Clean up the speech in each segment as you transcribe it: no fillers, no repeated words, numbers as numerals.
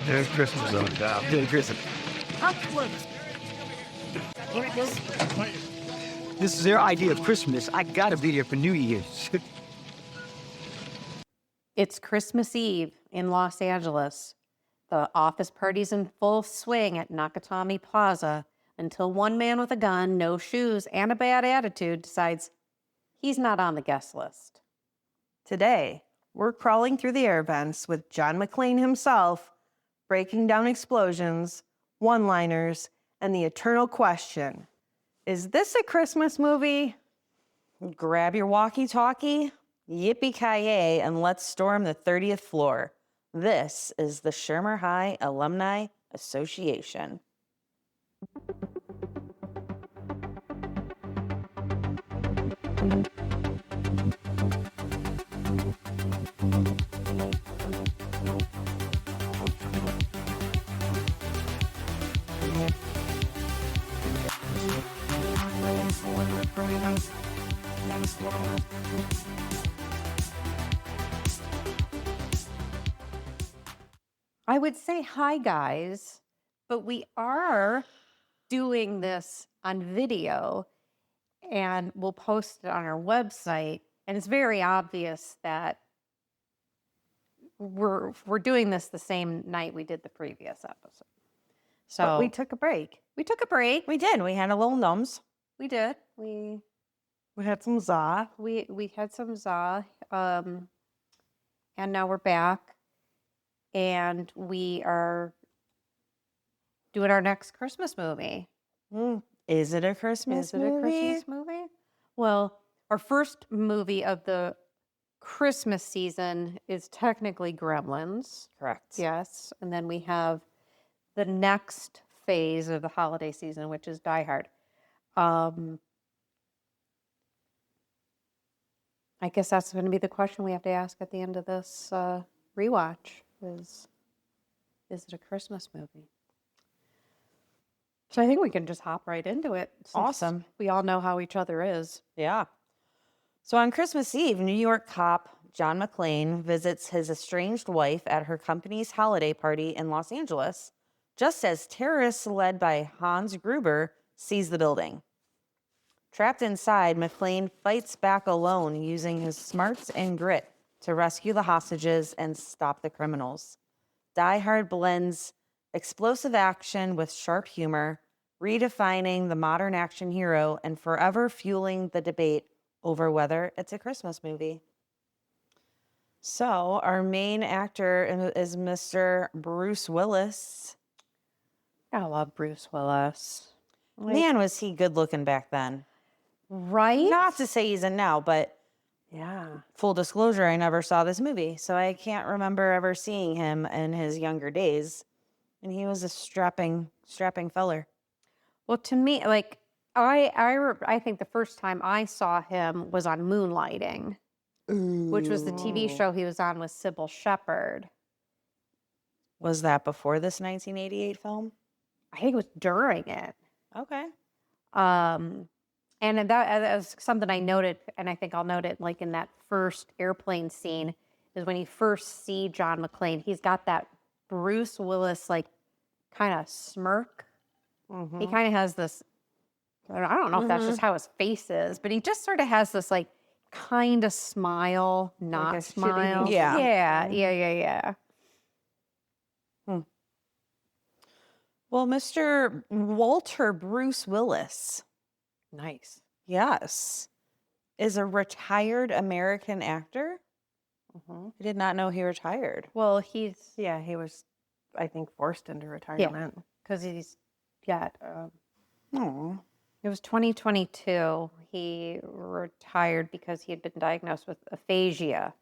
Merry Christmas, though. Merry Christmas. This is their idea of Christmas. I gotta be there for New Year's. It's Christmas Eve in Los Angeles. The office party's in full swing at Nakatomi Plaza until one man with a gun, no shoes, and a bad attitude decides he's not on the guest list. Today, we're crawling through the air vents with John McClane himself, breaking down explosions, one-liners, and the eternal question, is this a Christmas movie? Grab your walkie-talkie, yippee-ki-yay, and let's storm the 30th floor. This is the Shermer High Alumni Association. I would say hi, guys, but we are doing this on video and we'll post it on our website. And it's very obvious that we're doing this the same night we did the previous episode. So But we took a break. we took a break. We did. We had a little nums. We did. We had some za. we had some za, and now we're back, and we are doing our next Christmas movie. Is it a Christmas movie? Is it a Christmas movie? Well, our first movie of the Christmas season is technically Gremlins. Correct. Yes, and then we have the next phase of the holiday season, which is Die Hard. I guess that's going to be the question we have to ask at the end of this rewatch is it a Christmas movie? So I think we can just hop right into it. since Awesome. We all know how each other is. Yeah. So on Christmas Eve, New York cop John McClane visits his estranged wife at her company's holiday party in Los Angeles, just as terrorists led by Hans Gruber seize the building. Trapped inside, McClane fights back alone using his smarts and grit to rescue the hostages and stop the criminals. Die Hard blends explosive action with sharp humor, redefining the modern action hero and forever fueling the debate over whether it's a Christmas movie. So our main actor is Mr. Bruce Willis. I love Bruce Willis. Man, was he good looking back then. Right? Not to say he's in now, but Yeah. full disclosure, I never saw this movie, so I can't remember ever seeing him in his younger days. And he was a strapping feller. Well, to me, like I think the first time I saw him was on Moonlighting, which was the TV show he was on with Sybil Shepherd. Was that before this 1988 film? I think it was during it. Okay. And that was something I noted, and I think I'll note it like in that first airplane scene, is when you first see John McClane, he's got that Bruce Willis like kind of smirk. He kind of has this, I don't know if that's just how his face is, but he just sort of has this like kind of smile, not a smile. shitty- Yeah. Yeah. Well, Mr. Walter Bruce Willis, Nice. yes, is a retired American actor. I did not know he retired. Well, he was, I think, forced into retirement. because he's got, Oh. it was 2022. He retired because he had been diagnosed with aphasia,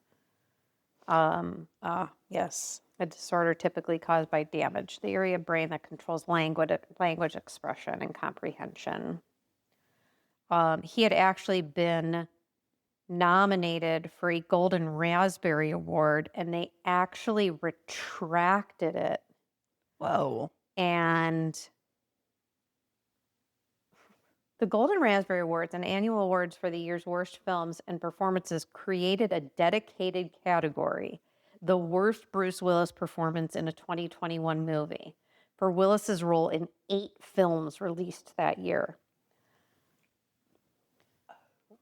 Yes. a disorder typically caused by damage to the area of brain that controls language expression and comprehension. He had actually been nominated for a Golden Raspberry Award, and they actually retracted it. Whoa. And the Golden Raspberry Awards, an annual awards for the year's worst films and performances, created a dedicated category the worst Bruce Willis performance in a 2021 movie for Willis's role in 8 films released that year.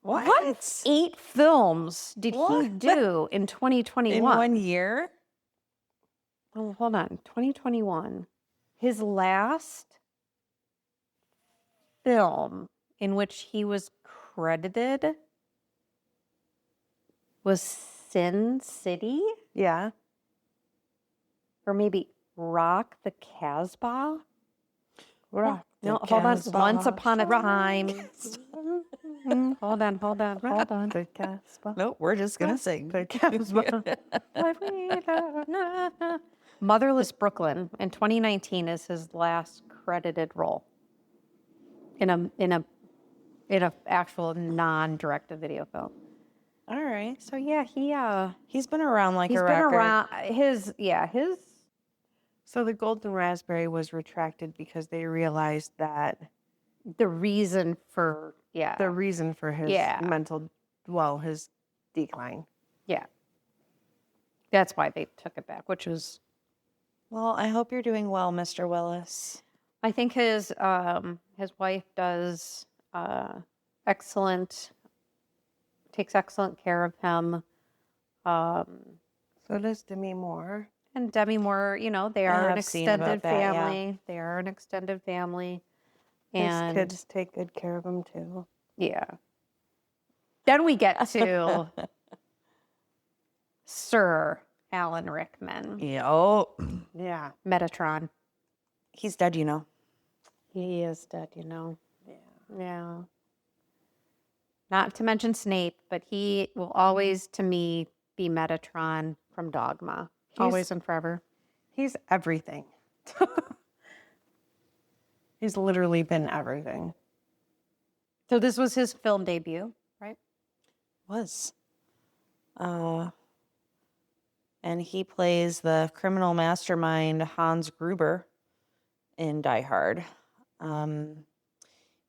What? 8 films did he do in 2021? In 1 year? Oh, hold on. 2021. His last film in which he was credited was Sin City? Yeah. Or maybe Rock the Casbah? Rock No, the hold on. Casbah. Once upon a time. Hold on. The Casbah. Nope, we're just going to sing. The Casbah. Motherless Brooklyn in 2019 is his last credited role in a actual non-direct-to-video film. All right. So yeah, He's been around like he's a been record. around his So the golden raspberry was retracted because they realized that the reason for the reason for his his decline. yeah. That's why they took it back, which was Well, I hope you're doing well, Mr. Willis. I think his wife does takes excellent care of him. So does Demi Moore. And Demi Moore, they are an have seen about extended that, yeah. family. They are an extended family. His And kids take good care of him too. yeah. Then we get to Sir Alan Rickman, Yeah. Oh, Yeah. Metatron. he's dead, you know. He is dead, Yeah. Yeah. Not to mention Snape, but he will always, to me, be Metatron from Dogma. Always and forever. He's everything. He's literally been everything. So this was his film debut, right? Was. And he plays the criminal mastermind Hans Gruber in Die Hard.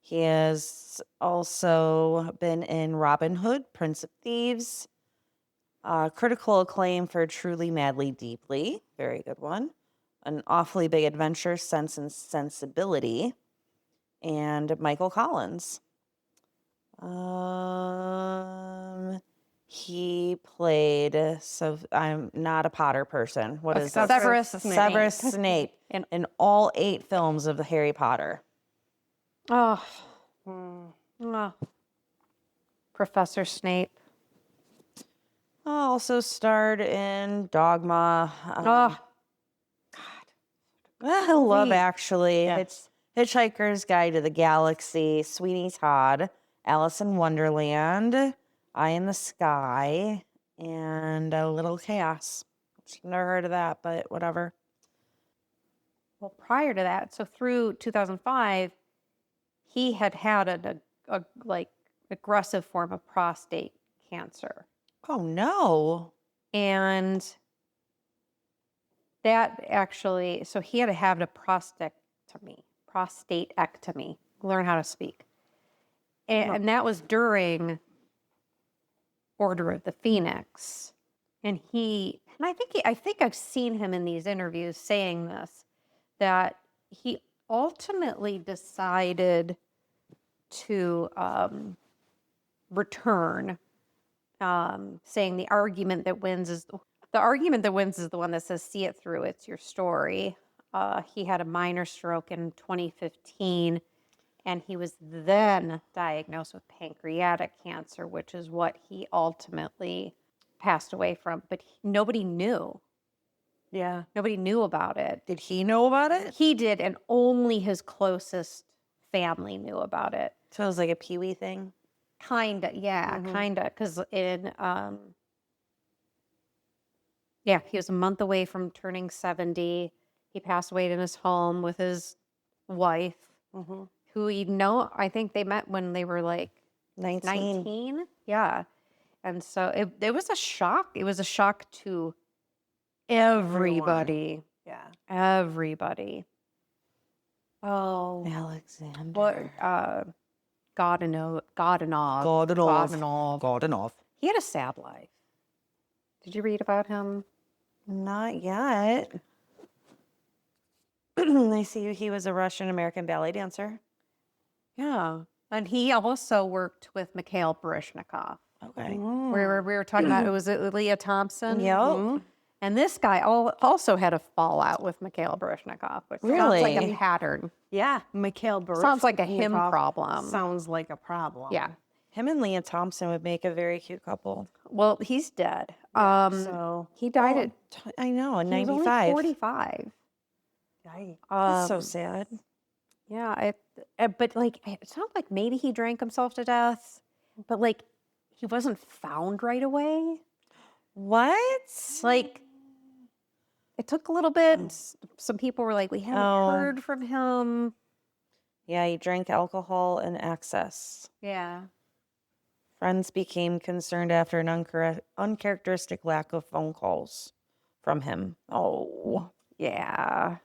He has also been in Robin Hood, Prince of Thieves. Critical acclaim for Truly, Madly, Deeply. Very good one. An Awfully Big Adventure, Sense and Sensibility. And Michael Collins. He played, so I'm not a Potter person. What is this? Severus Snape. Severus Snape in all 8 films of the Harry Potter. Oh, Hmm. oh. Professor Snape. Also starred in Dogma. Oh, Love Sweet. Actually. Yes. Hitchhiker's Guide to the Galaxy. Sweeney Todd. Alice in Wonderland. Eye in the Sky. And A Little Chaos. Never heard of that, but whatever. well, prior to that, so through 2005, he had a like aggressive form of prostate cancer. Oh, no. And that actually, so he had to have a prostatectomy, learn how to speak. And that was during Order of the Phoenix. And I think I've seen him in these interviews saying this, that he ultimately decided to return, saying the argument that wins is the one that says, see it through, it's your story. He had a minor stroke in 2015, and he was then diagnosed with pancreatic cancer, which is what he ultimately passed away from. But nobody knew. Yeah. Nobody knew about it. Did he know about it? He did, and only his closest family knew about it. So it was like a Pee-wee thing? Kinda, yeah, Mhm. kinda. Because he was a month away from turning 70. He passed away in his home with his wife, Mhm. who I think they met when they were like 19. Yeah. And so it was a shock. It was a shock to everybody. Yeah. Everybody. Oh, Alexander. what? God and all. God and all. God and off. He had a sad life. Did you read about him? Not yet. I see he was a Russian American ballet dancer. Yeah. And he also worked with Mikhail Baryshnikov. Okay. We were talking about, it was Leah Thompson. Yep. And this guy also had a fallout with Mikhail Baryshnikov, which sounds like a Really? pattern. Yeah, Mikhail Sounds like a him Baryshnikov problem. Sounds like a problem. Yeah. Him and Leah Thompson would make a very cute couple. Well, he's dead. So He died at I know, in he was only 95. 45. yikes. That's so sad. Yeah, but like it sounds like maybe he drank himself to death, but like he wasn't found right away. What? Like it took a little bit. Some people were like, we haven't heard from him. Yeah, he drank alcohol in excess. Yeah. Friends became concerned after an uncharacteristic lack of phone calls from him. Oh. Yeah.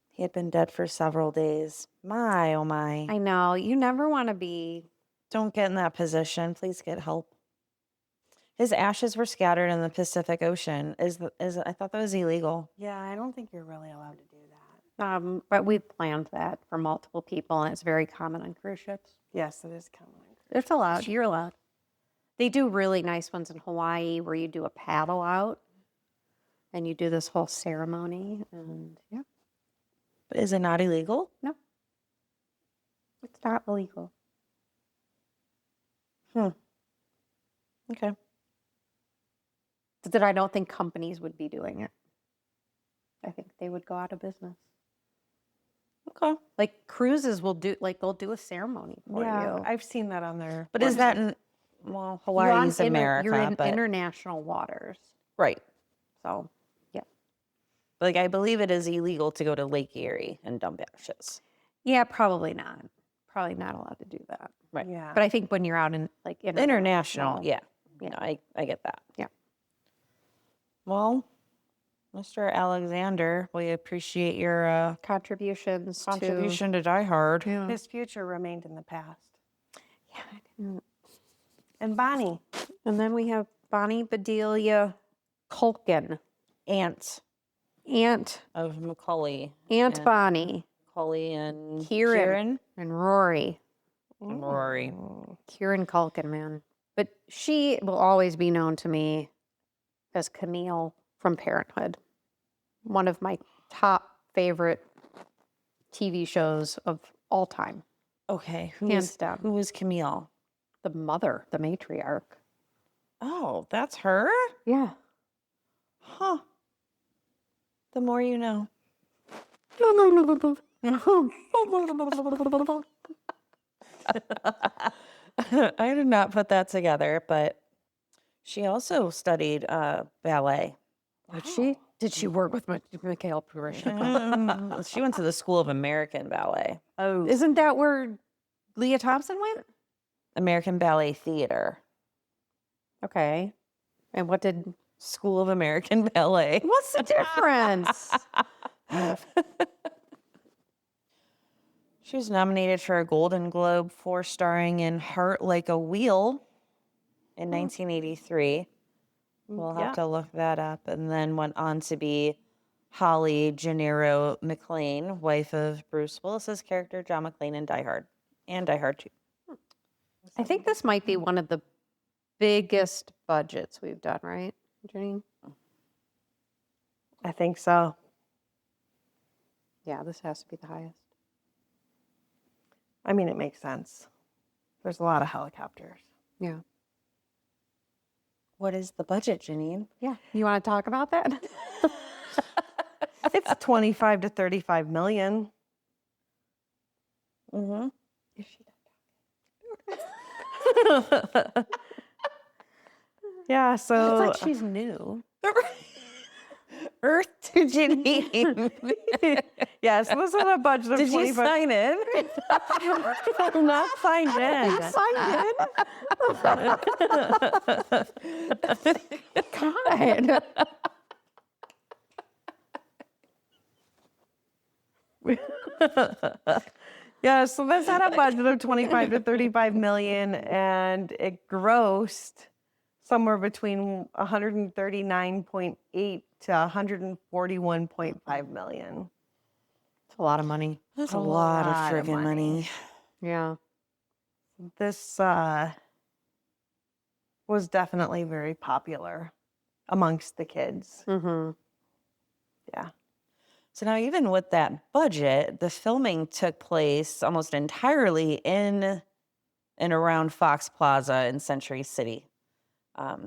He had been dead for several days. My, oh my. I know. You never want to be. Don't get in that position. Please get help. His ashes were scattered in the Pacific Ocean. I thought that was illegal. Yeah, I don't think you're really allowed to do that. But we planned that for multiple people, and it's very common on cruise ships. Yes, it is common. It's allowed. You're allowed. They do really nice ones in Hawaii where you do a paddle out and you do this whole ceremony. And yeah, But is it not illegal? no, it's not illegal. Okay. That I don't think companies would be doing it. I think they would go out of business. Okay. Like cruises will do, like they'll do a ceremony for Yeah, you. I've seen that on there. But is that in, well, Hawaii's America, You're in but international waters. right. So, yeah. Like I believe it is illegal to go to Lake Erie and dump ashes. Yeah, probably not. Probably not allowed to do that. Right. Yeah. But I think when you're out in like International, yeah. Yeah. No, I get that. Yeah. Well, Mr. Alexander, we appreciate your contributions contribution to Die Hard. to. His future remained in the past. Yeah, I didn't. And Bonnie. And then we have Bonnie Bedelia Culkin, Aunt Aunt of Macaulay. Aunt and Bonnie, Macaulay and Kieran. And Rory. and Rory. Kieran Culkin, man. But she will always be known to me as Camille from Parenthood. One of my top favorite TV shows of all time. Okay, Hands down. who is Camille? The mother, the matriarch. Oh, that's her? Yeah. Huh. The more you know. I did not put that together, but she also studied ballet. Did she work with Mikhail Baryshnikov? She went to the School of American Ballet. Oh, isn't that where Leah Thompson went? American Ballet Theater. Okay. And what did? School of American Ballet. What's the difference? She was nominated for a Golden Globe for starring in Heart Like a Wheel in 1983. We'll have to look that up. And then went on to be Holly Gennaro McLean, wife of Bruce Willis's character John McClane in Die Hard and Die Hard 2. I think this might be one of the biggest budgets we've done, right, Janine? I think so. Yeah, this has to be the highest. I mean, it makes sense. There's a lot of helicopters. Yeah. What is the budget, Janine? Yeah. You want to talk about that? It's 25 to 35 million. Mm-hmm. Is she Yeah, so It's like she's new. Earth to Janine. yes, this is a budget of Did you 25. sign in? I'm not signed in. God. Yeah, so this had a budget of 25 to 35 million, and it grossed somewhere between 139.8 to 141.5 million. It's a lot of money. That's a lot of lot of freaking money. Yeah. This was definitely very popular amongst the kids. Mm-hmm. Yeah. So now, even with that budget, the filming took place almost entirely in and around Fox Plaza in Century City.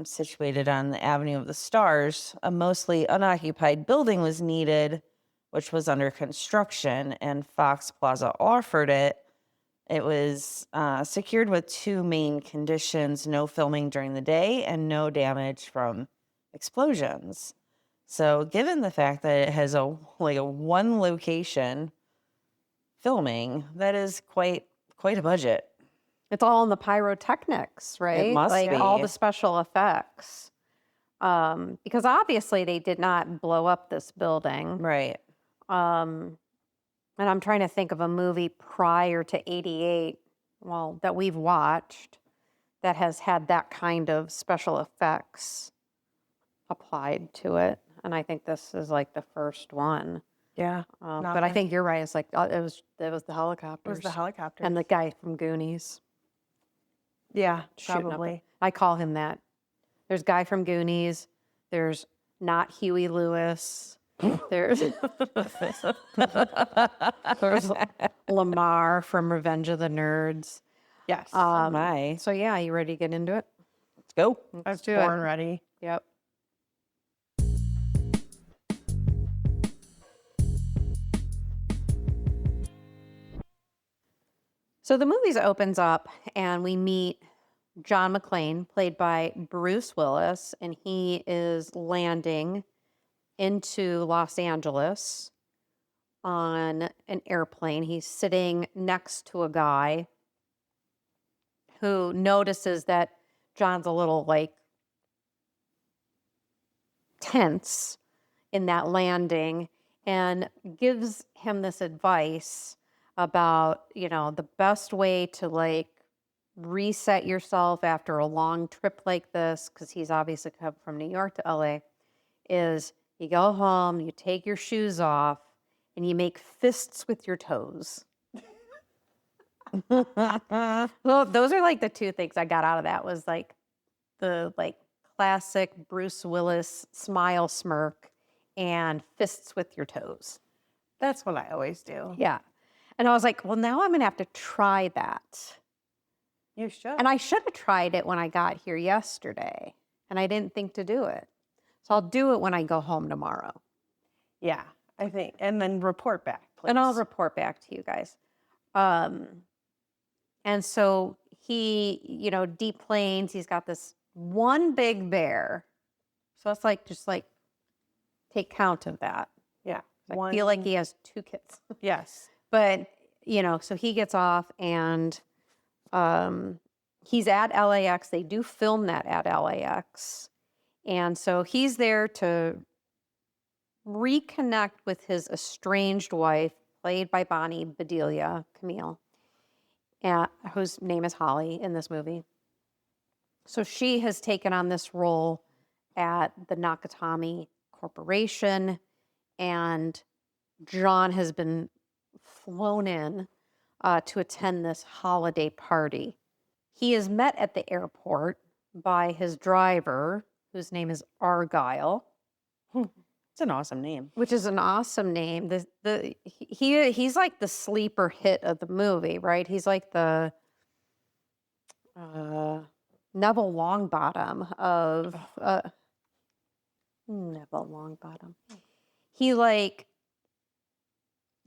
Situated on the Avenue of the Stars, a mostly unoccupied building was needed, which was under construction, and Fox Plaza offered it. It was secured with two main conditions: no filming during the day and no damage from explosions. So, given the fact that it has a one location filming, that is quite a budget. It's all in the pyrotechnics, right? must like all be. the special effects. Because obviously they did not blow up this building. Right. And I'm trying to think of a movie prior to 88, well, that we've watched that has had that kind of special effects applied to it. And I think this is like the first one. Yeah. But I think you're right. It's like it was the helicopters. It was the helicopter. And the guy from Goonies. Yeah, Shooting up probably. it. I call him that. There's Guy from Goonies. There's not Huey Lewis. There's Lamar from Revenge of the Nerds. Yes. My. So yeah, you ready to get into it? Let's go. Let's do Born it. ready. Yep. So the movie opens up and we meet John McClane, played by Bruce Willis, and he is landing into Los Angeles on an airplane. He's sitting next to a guy who notices that John's a little like tense in that landing and gives him this advice about, the best way to like reset yourself after a long trip like this, because he's obviously come from New York to LA, is you go home, you take your shoes off, and you make fists with your toes. Well, those are like the two things I got out of that was like the classic Bruce Willis smile smirk and fists with your toes. That's what I always do. Yeah. And I was like, well, now I'm going to have to try that. You should. And I should have tried it when I got here yesterday, and I didn't think to do it. So I'll do it when I go home tomorrow. Yeah, I think. And then report back, please. And I'll report back to you guys. And so he, deplanes. He's got this one big bear. So it's like, just like, take count of that. Yeah. I feel like he has two kids. Yes. But, so he gets off and he's at LAX. They do film that at LAX. And so he's there to reconnect with his estranged wife, played by Bonnie Bedelia, Camille, whose name is Holly in this movie. So she has taken on this role at the Nakatomi Corporation, and John has been flown in to attend this holiday party. He is met at the airport by his driver, whose name is Arglye. It's an awesome name. Which is an awesome name. He's like the sleeper hit of the movie, right? He's like the Neville Longbottom of Neville Longbottom. He like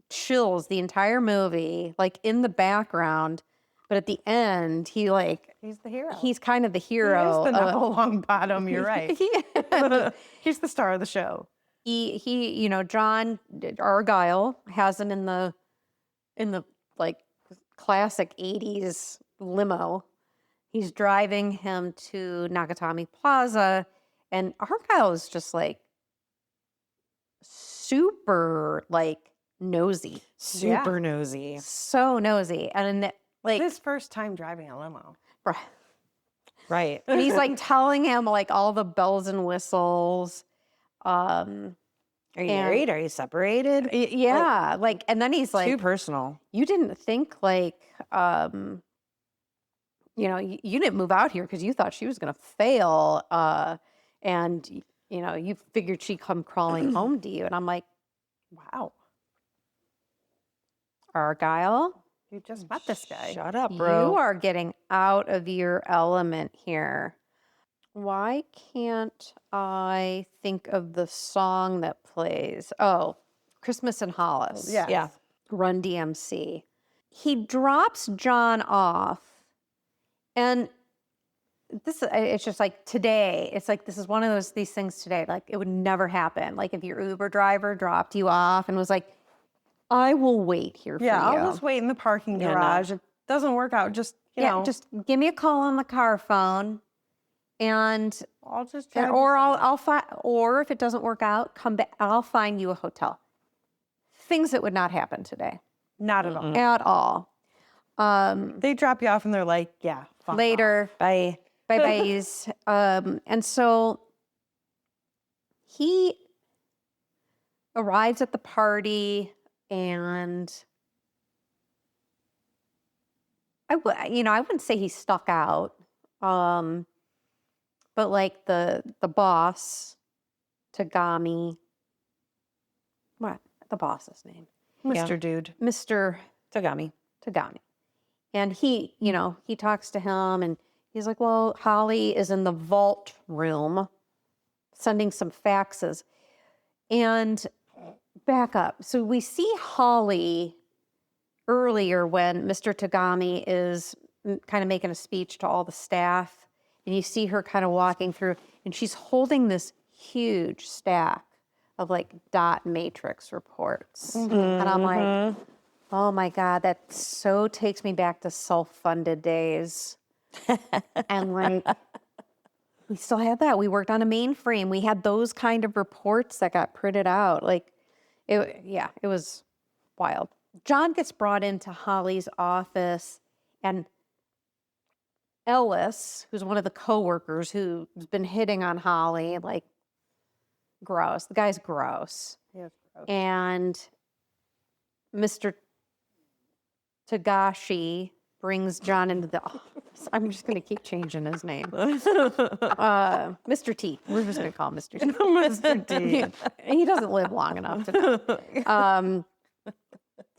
chills the entire movie, like in the background, but at the end, he's the hero. He's kind of the hero. He is the Neville Longbottom. You're right. Yeah. He's the star of the show. He John Arglye has him in the like classic 80s limo. He's driving him to Nakatomi Plaza, and Arglye is just like super like nosy. Super nosy. So nosy. And like His first time driving a limo. right. Right. And he's like telling him like all the bells and whistles. Are you married? Are you separated? Yeah. Like, and then he's like, Too personal. you didn't think like, you didn't move out here because you thought she was going to fail. And, you figured she'd come crawling home to you. And I'm like, wow. Argyle, you just met this guy. Shut up, bro. You are getting out of your element here. Why can't I think of the song that plays? Oh, Christmas in Hollis. Yeah. Run DMC. He drops John off, and it's just like today. It's like this is one of these things today. Like it would never happen. Like if your Uber driver dropped you off and was like, "I will wait here for you." Yeah, I'll just wait in the parking Yeah, no. garage. It doesn't work out. Just just give me a call on the car phone, and I'll just drive. or I'll find, or if it doesn't work out, come back. I'll find you a hotel. Things that would not happen today Not at all. at all. They drop you off and they're like, yeah, fuck Later, Bye. bye-byes. And so he arrives at the party, and I wouldn't say he stuck out, but like the boss, Tagami, what the boss's name, off. Mr. Dude. Mr. Tagami. Tagami, and he talks to him, and he's like, well, Holly is in the vault room sending some faxes. And back up. So we see Holly earlier when Mr. Tagami is kind of making a speech to all the staff. And you see her kind of walking through, and she's holding this huge stack of like dot matrix reports. And I'm like, oh my God, that so takes me back to self-funded days. And like, we still had that. We worked on a mainframe. We had those kind of reports that got printed out. Like, it was wild. John gets brought into Holly's office, and Ellis, who's one of the coworkers who's been hitting on Holly, like, gross. The guy's gross. Yeah, it's gross. And Mr. Tagashi brings John into the office. I'm just going to keep changing his name. Mr. T. We're just going to call him Mr. T. Mr. D. He doesn't live long enough to know.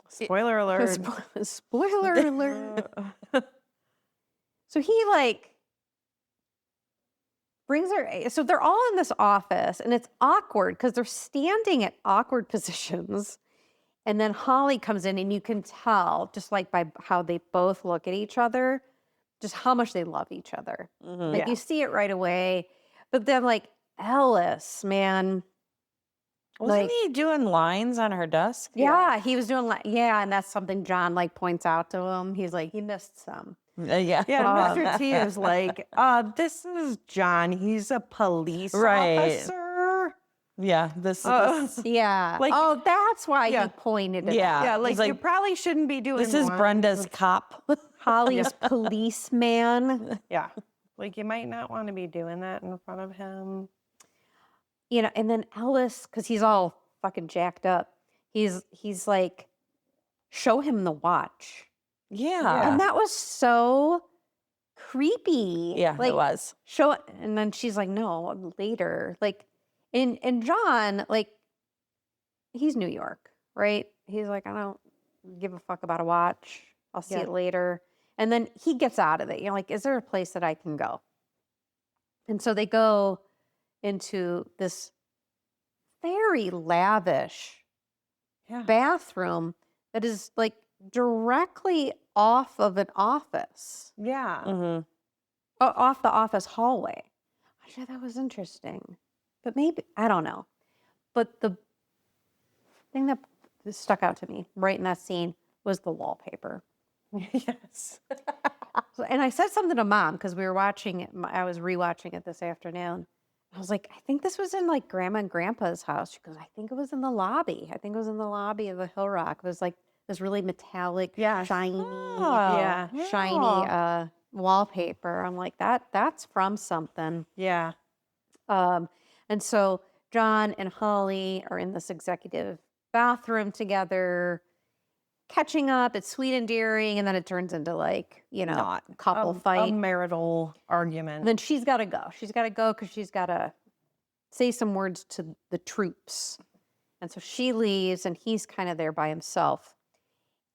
Spoiler alert. Spoiler alert. So he like brings her. So they're all in this office, and it's awkward because they're standing at awkward positions. And then Holly comes in, and you can tell just like by how they both look at each other, just how much they love each other. Like you see it right away. But then like Ellis, man. Wasn't he doing lines on her desk? Yeah, he was doing and that's something John like points out to him. He's like, he missed some. Yeah. Yeah, Mr. T is like, this is John. He's a police officer. Yeah. This Yeah. Like- oh, that's why Yeah. he pointed it Yeah. out. Yeah, He's like, you probably shouldn't be doing This is one. Brenda's cop. Holly's policeman. Yeah. Like, you might not want to be doing that in front of him. And then Ellis, because he's all fucking jacked up, he's like, show him the watch. Yeah. And that was so creepy. Yeah, like, it was. Show it. And then she's like, no, later. Like, and John, like, he's New York, right? He's like, I don't give a fuck about a watch. I'll see it later. And then he gets out of it. Like, is there a place that I can go? And so they go into this very lavish bathroom that is like directly off of an office, Yeah. off the office hallway. I thought that was interesting, but maybe, I don't know. But the thing that stuck out to me right in that scene was the wallpaper. Yes. And I said something to Mom because we were watching it. I was rewatching it this afternoon. I was like, I think this was in like Grandma and Grandpa's house. She goes, I think it was in the lobby. I think it was in the lobby of the Hill Rock. It was like this really metallic, shiny, Oh, shiny wallpaper. I'm like, that's from something. Yeah. And so John and Holly are in this executive bathroom together, catching up. It's sweet, endearing, and then it turns into like, Not couple a fight. marital argument. And then she's got to go. She's got to go because she's got to say some words to the troops. And so she leaves, and he's kind of there by himself.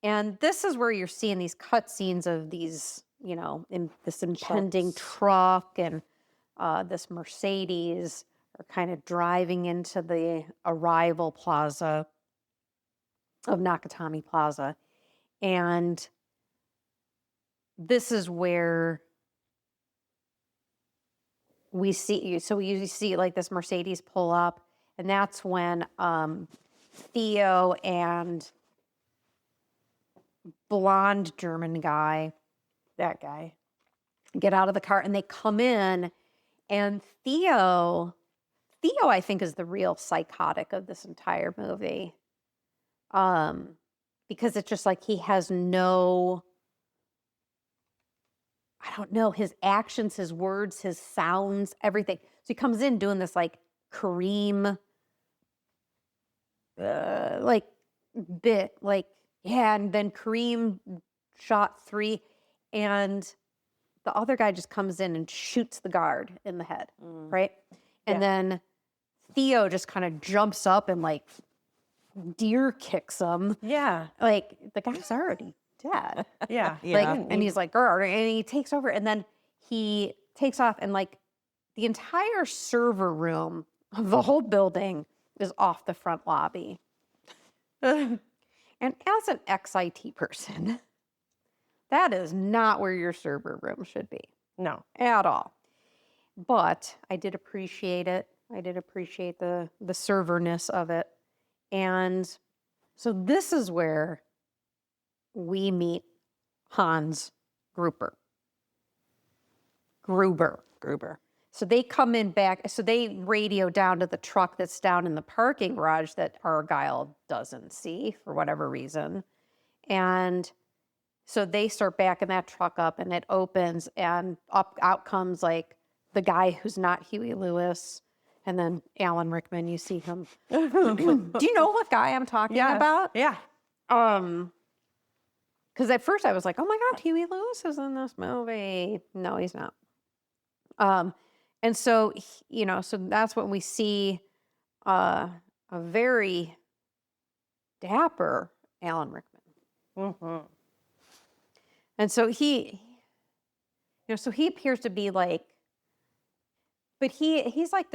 And this is where you're seeing these cut scenes of these, in this impending truck and this Mercedes are kind of driving into the arrival plaza of Nakatomi Plaza. And this is where we see, so we usually see like this Mercedes pull up, and that's when Theo and blonde German guy, that guy, get out of the car and they come in, and Theo, I think, is the real psychotic of this entire movie. Because it's just like he has no, I don't know, his actions, his words, his sounds, everything. So he comes in doing this like Kareem, like bit, like, yeah, and then Kareem shot 3, and the other guy just comes in and shoots the guard in the head, right? And then Theo just kind of jumps up and like deer kicks him. Yeah. Like the guy's already dead. Yeah. Like, and he's like, "Grr," and he takes over, and then he takes off, and like the entire server room of the whole building is off the front lobby. And as an ex-IT person, that is not where your server room should be. No. At all. But I did appreciate it. I did appreciate the serverness of it. And so this is where we meet Hans Gruber. So they come in back, so they radio down to the truck that's down in the parking garage that Arglye doesn't see for whatever reason. And so they start backing that truck up, and it opens, and out comes like the guy who's not Huey Lewis, and then Alan Rickman, you see him. Do you know what guy I'm talking about? Yeah. Because at first I was like, oh my God, Huey Lewis is in this movie. No, he's not. And so, so that's when we see a very dapper Alan Rickman. Mm-hmm. And so he appears to be like, but he's like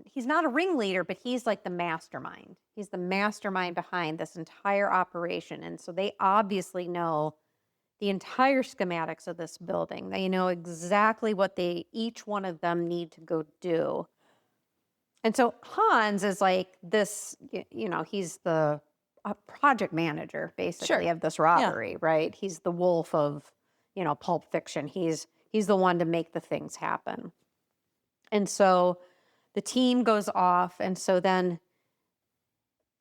he's not a ringleader, but he's like the mastermind. He's the mastermind behind this entire operation. And so they obviously know the entire schematics of this building. They know exactly what each one of them need to go do. And so Hans is like this, he's the project manager, basically, of this robbery, right? He's the wolf of, Pulp Fiction. He's the one to make the things happen. And so the team goes off, and so then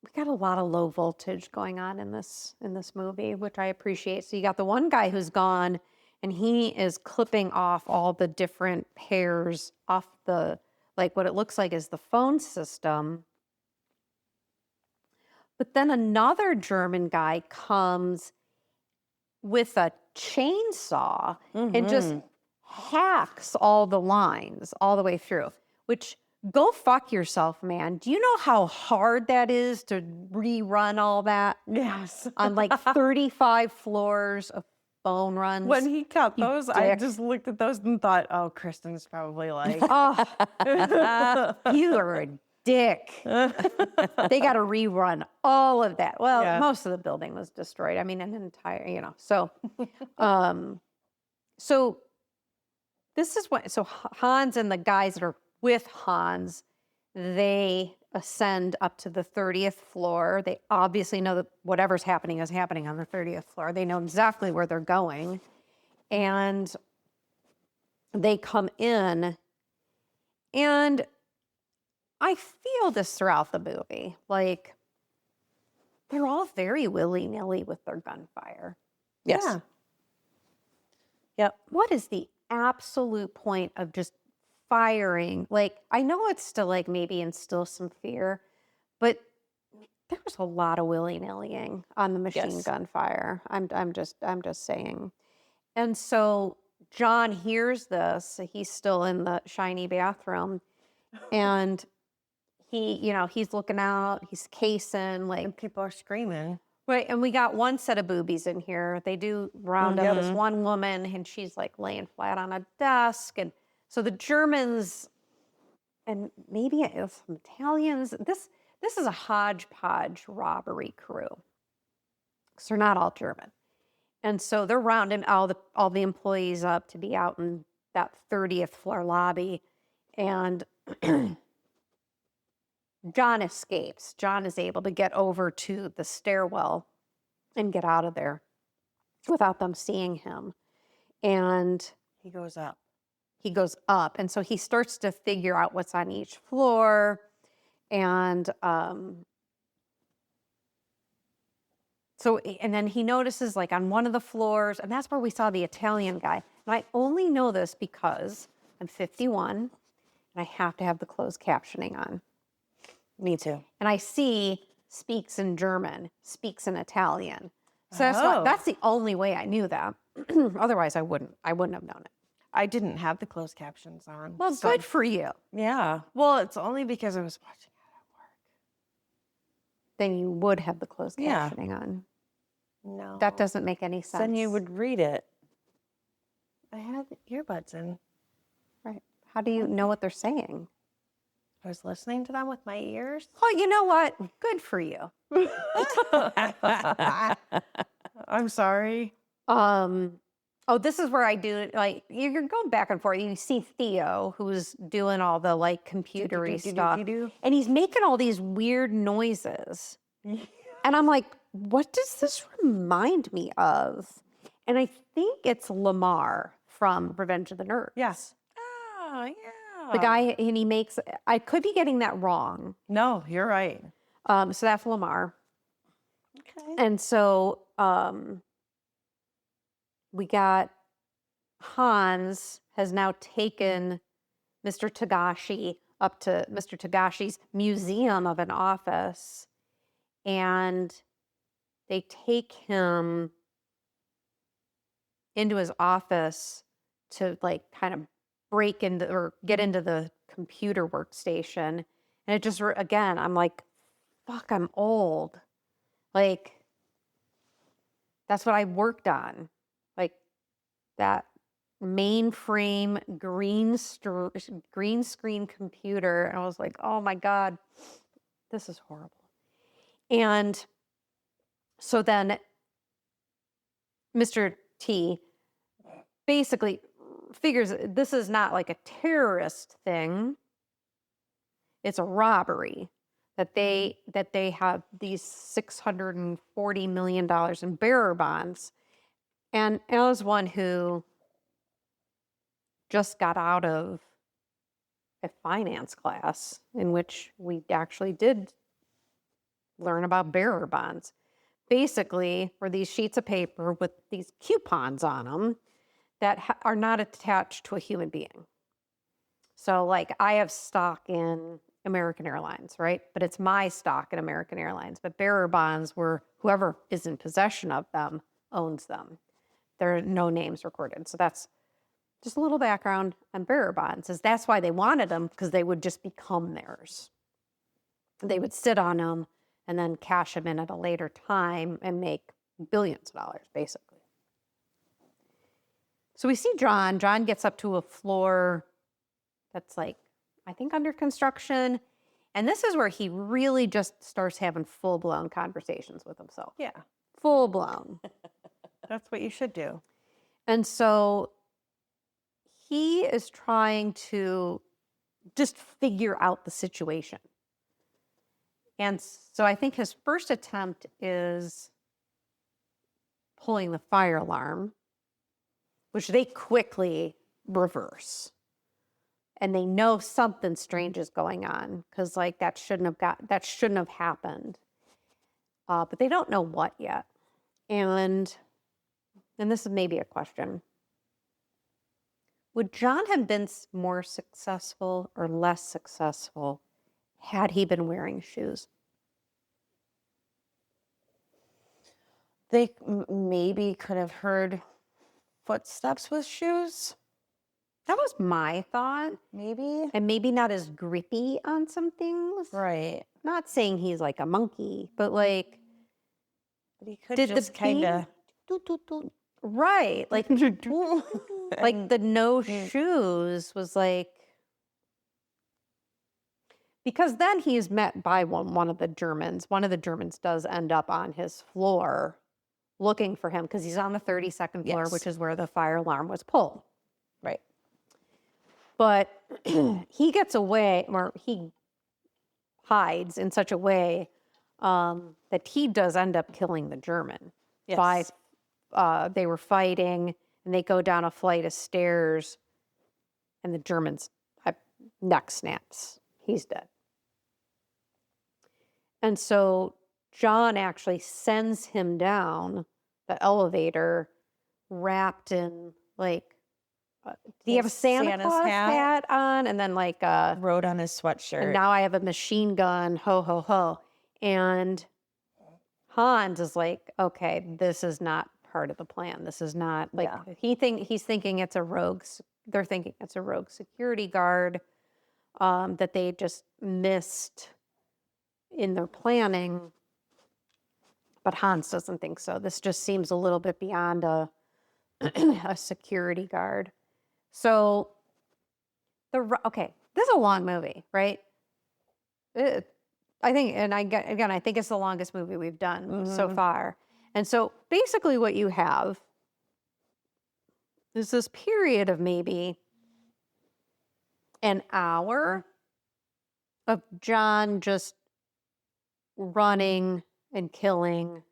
we got a lot of low voltage going on in this movie, which I appreciate. So you got the one guy who's gone, and he is clipping off all the different pairs off the, like what it looks like is the phone system. But then another German guy comes with a chainsaw and just hacks all the lines all the way through, which, go fuck yourself, man. Do you know how hard that is to rerun all that? Yes. On like 35 floors of phone runs? When he cut You those, I dick. just looked at those and thought, oh, Kristen's probably like, Oh, you are a dick. They got to rerun all of that. Well, most of the building was destroyed. I mean, an entire, so, so this is what, so Hans and the guys that are with Hans, they ascend up to the 30th floor. They obviously know that whatever's happening is happening on the 30th floor. They know exactly where they're going. And they come in, and I feel this throughout the movie. Like, they're all very willy-nilly with their gunfire. Yes. Yep. What is the absolute point of just firing? Like, I know it's still like maybe instill some fear, but there was a lot of willy-nillying on the machine Yes. gun fire. I'm just saying. And so John hears this. He's still in the shiny bathroom, and he's looking out. He's casing like. And people are screaming. Right, and we got one set of boobies in here. They do round up this one woman, and she's like laying flat on a desk. And so the Germans, and maybe it was some Italians. This is a hodgepodge robbery crew, because they're not all German. And so they're rounding all the employees up to be out in that 30th floor lobby, and John escapes. John is able to get over to the stairwell and get out of there without them seeing him. And He goes up. he goes up. And so he starts to figure out what's on each floor. And and then he notices like on one of the floors, and that's where we saw the Italian guy. And I only know this because I'm 51 and I have to have the closed captioning on. Me too. And I see speaks in German, speaks in Italian. So that's the only way I knew that. Otherwise, I wouldn't have known it. I didn't have the closed captions on. Well, good for you. Yeah. Well, it's only because I was watching it at work. Then you would have the closed Yeah. captioning on. No. That doesn't make any sense. Then you would read it. I had earbuds in. Right. How do you know what they're saying? I was listening to them with my ears. Oh, you know what? Good for you. I'm sorry. Oh, this is where I do like you're going back and forth. You see Theo, who's doing all the like computery stuff, and he's making all these weird noises, and I'm like, what does this remind me of? And I think it's Lamar from Revenge of the Nerds. Yes. Oh, yeah. The guy, and he makes. I could be getting that wrong. No, you're right. So that's Lamar. Okay. And so we got Hans has now taken Mr. Tagashi up to Mr. Tagashi's museum of an office, and they take him into his office to like kind of break into or get into the computer workstation. And it just, again, I'm like, fuck, I'm old. Like, that's what I worked on. Like that mainframe green screen computer. And I was like, oh my God, this is horrible. And so then Mr. T basically figures this is not like a terrorist thing. It's a robbery that they have these $640 million in bearer bonds. And as one who just got out of a finance class in which we actually did learn about bearer bonds, basically were these sheets of paper with these coupons on them that are not attached to a human being. So like I have stock in American Airlines, right? But it's my stock in American Airlines. But bearer bonds were whoever is in possession of them owns them. There are no names recorded. So that's just a little background on bearer bonds. Is that's why they wanted them, because they would just become theirs. They would sit on them and then cash them in at a later time and make billions of dollars, basically. So we see John. John gets up to a floor that's like, I think under construction. And this is where he really just starts having full-blown conversations with himself. Yeah. Full-blown. That's what you should do. And so he is trying to just figure out the situation. And so I think his first attempt is pulling the fire alarm, which they quickly reverse. And they know something strange is going on, because like that shouldn't have happened. But they don't know what yet. And this is maybe a question. Would John have been more successful or less successful had he been wearing shoes? They maybe could have heard footsteps with shoes. That was my thought. Maybe. And maybe not as grippy on some things. Right. Not saying he's like a monkey, but like, But he could did the just kind of. right, like like the no shoes was like, because then he's met by one of the Germans. One of the Germans does end up on his floor looking for him because he's on the 32nd floor, Yes. which is where the fire alarm was pulled. Right. But he gets away, or he hides in such a way that he does end up killing the German. Yes. They were fighting, and they go down a flight of stairs, and the German's neck snaps. He's dead. And so John actually sends him down the elevator wrapped in like, do you have a Santa Santa's Claus hat. hat on? And then like Wrote on his sweatshirt. and now I have a machine gun, ho, ho, ho. And Hans is like, okay, this is not part of the plan. This is not like, he's thinking it's a rogue, they're thinking it's a rogue security guard that they just missed in their planning. But Hans doesn't think so. This just seems a little bit beyond a security guard. So okay, this is a long movie, right? I think, and I think it's the longest movie we've done so far. And so basically what you have is this period of maybe an hour of John just running and killing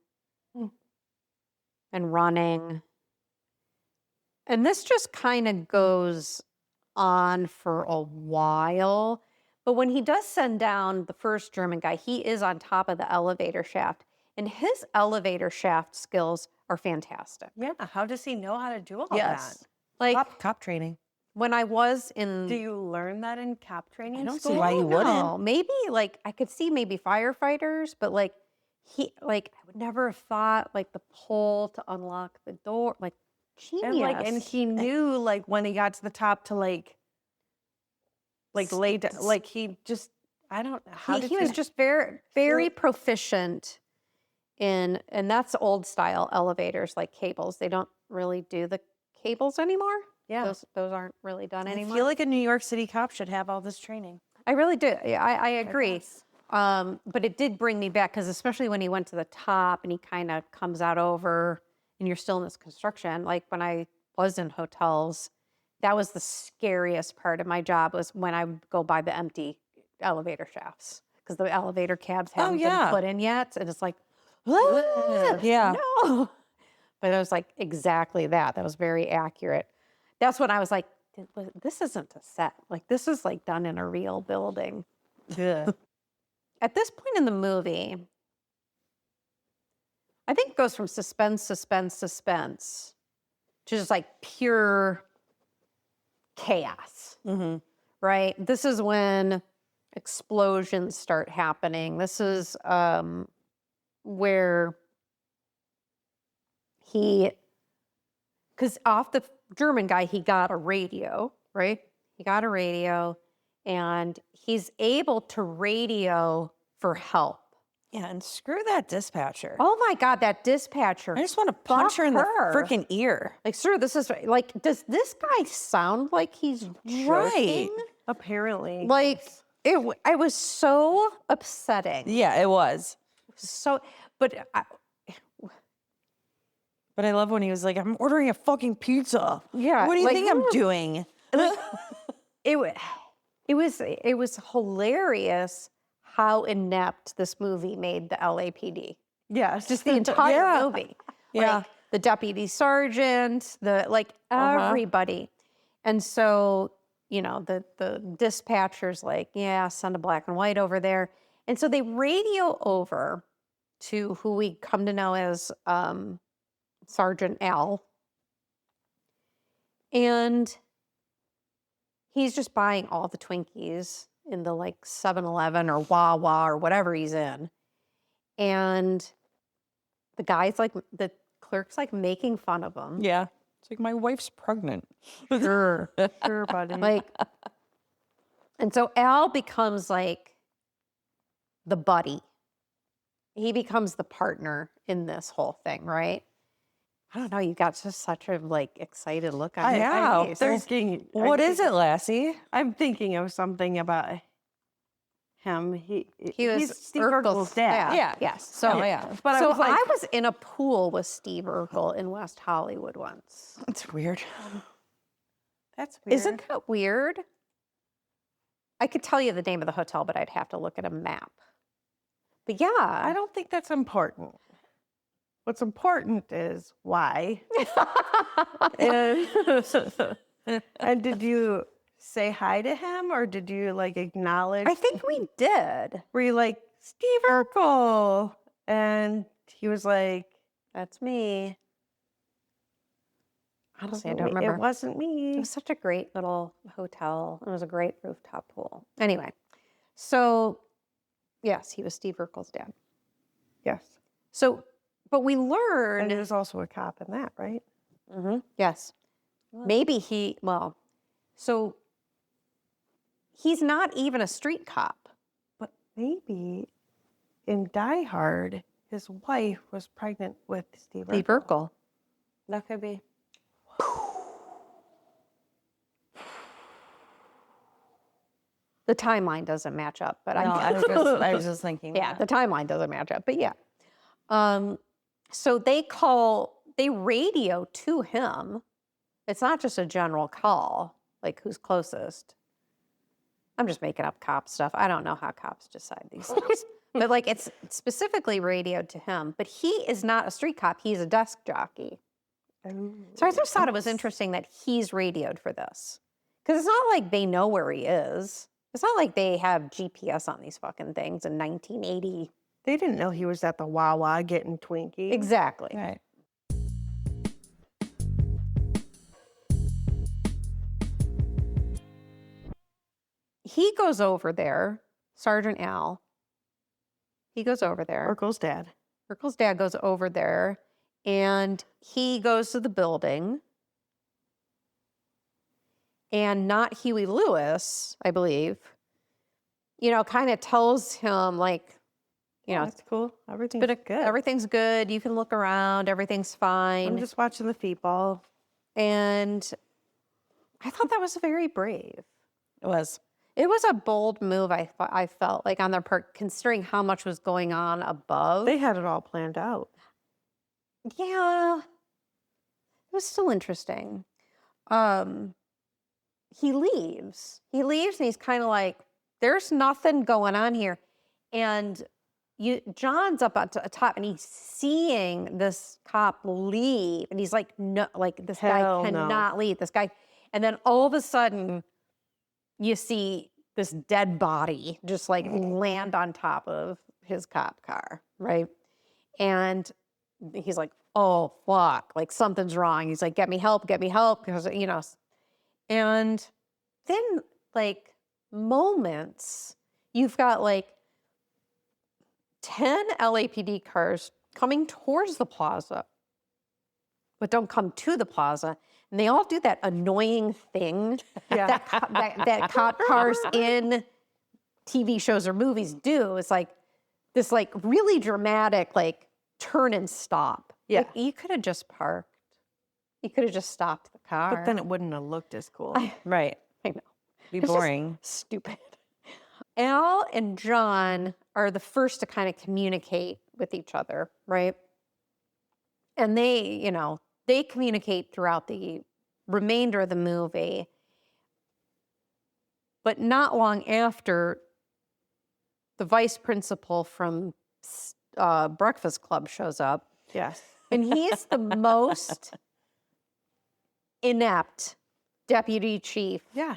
and running. And this just kind of goes on for a while. But when he does send down the first German guy, he is on top of the elevator shaft. And his elevator shaft skills are fantastic. Yeah. How does he know how to do all Yes. that? Like Cop training. when I was in... Do you learn that in cop training I don't school? see why you wouldn't. No, maybe like I could see maybe firefighters, but like I would never have thought like the pull to unlock the door, like genius. And he knew like when he got to the top to like lay down, like he just, I don't know. How he was just very proficient in, and that's old style elevators, like cables. They don't really do the cables anymore. Yeah. Those aren't really done I anymore. feel like a New York City cop should have all this training. I really do. I agree. But it did bring me back because especially when he went to the top and he kind of comes out over and you're still in this construction. Like when I was in hotels, that was the scariest part of my job was when I would go by the empty elevator shafts because the elevator cabs haven't been put in yet. And it's like, Yeah. no. But it was like exactly that. That was very accurate. That's when I was like, this isn't a set. Like this is like done in a real building. Yeah. At this point in the movie, I think it goes from suspense to just like pure chaos, right? This is when explosions start happening. This is where because off the German guy, he got a radio, right? He got a radio and he's able to radio for help. Yeah, and screw that dispatcher. Oh my God, that dispatcher. I just want to punch her in the her. freaking ear. Like, sir, this is like, does this guy sound like he's Right. joking? apparently. Like, it was so upsetting. Yeah, it was. So, but But I love when he was like, I'm ordering a fucking pizza. Yeah, What do you like, think I'm doing? it was hilarious how inept this movie made the LAPD. Yes. Just the entire Yeah. movie. Yeah. Like the deputy sergeant, everybody. And so, the dispatcher's like, yeah, send a black and white over there. And so they radio over to who we come to know as Sergeant Al. And he's just buying all the Twinkies in the like 7-Eleven or Wawa or whatever he's in. And the clerk's like making fun of him. Yeah. It's like, my wife's pregnant. Sure, sure, buddy. Like, and so Al becomes like the buddy. He becomes the partner in this whole thing, right? I don't know. You got just such a like excited look on your Yeah, face. What is it, Lassie? I'm thinking of something about him. He was He's Steve Urkel's Urkel's dad. Yeah. Yes. So, But I so was like, I was in a pool with Steve Urkel in West Hollywood once. That's weird. that's weird. Isn't that weird? I could tell you the name of the hotel, but I'd have to look at a map. But yeah, I don't think that's important. What's important is why. And did you say hi to him, or did you like acknowledge? I think we did. Were you like, Steve Urkel? And he was like, That's me. Honestly, I don't It remember. wasn't It me. was such a great little hotel. It was a great rooftop pool. Anyway, so yes, he was Steve Urkel's dad. Yes. So, but we And learned, there's also a cop in that, right? yes, maybe so he's not even a street cop. But maybe in Die Hard, his wife was pregnant with Steve Steve Urkel. Urkel. That could be. The timeline doesn't match up, but No, I was just thinking. yeah, that. the timeline doesn't match up, but yeah. So they radio to him. It's not just a general call, like who's closest. I'm just making up cop stuff. I don't know how cops decide these things. But like it's specifically radioed to him. But he is not a street cop, he's a desk jockey. So I just thought it was interesting that he's radioed for this. Because it's not like they know where he is. It's not like they have GPS on these fucking things in 1980. They didn't know he was at the Wawa getting Twinkies. Exactly. Right. He goes over there, Sergeant Al. He goes over there. Urkel's dad. Urkel's dad goes over there and he goes to the building. And not Huey Lewis, I believe, kind of tells him like, That's cool. Everything's but good. everything's good. You can look around. Everything's fine. I'm just watching the feetball. And I thought that was very brave. It was. It was a bold move, I felt, like on their part, considering how much was going on above. They had it all planned out. Yeah. It was still interesting. He leaves. He leaves and he's kind of like, there's nothing going on here. And John's up at the top and he's seeing this cop leave. And he's like, no, like this Hell guy no. cannot leave. This guy. And then all of a sudden, you see this dead body just like land on top of his cop car, right? And he's like, oh, fuck, like something's wrong. He's like, get me help, because, and then like moments, you've got like 10 LAPD cars coming towards the plaza, but don't come to the plaza. And they all do that annoying thing that cop cars in TV shows or movies do. It's like this like really dramatic like turn and stop. Yeah. Like, you could have just parked. You could have just stopped the car. But then it wouldn't have looked as cool. Right. I know. Be It's just boring. stupid. Al and John are the first to kind of communicate with each other, right? And they communicate throughout the remainder of the movie. But not long after, the vice principal from Breakfast Club shows up. Yes. And he's the most inept deputy chief Yeah.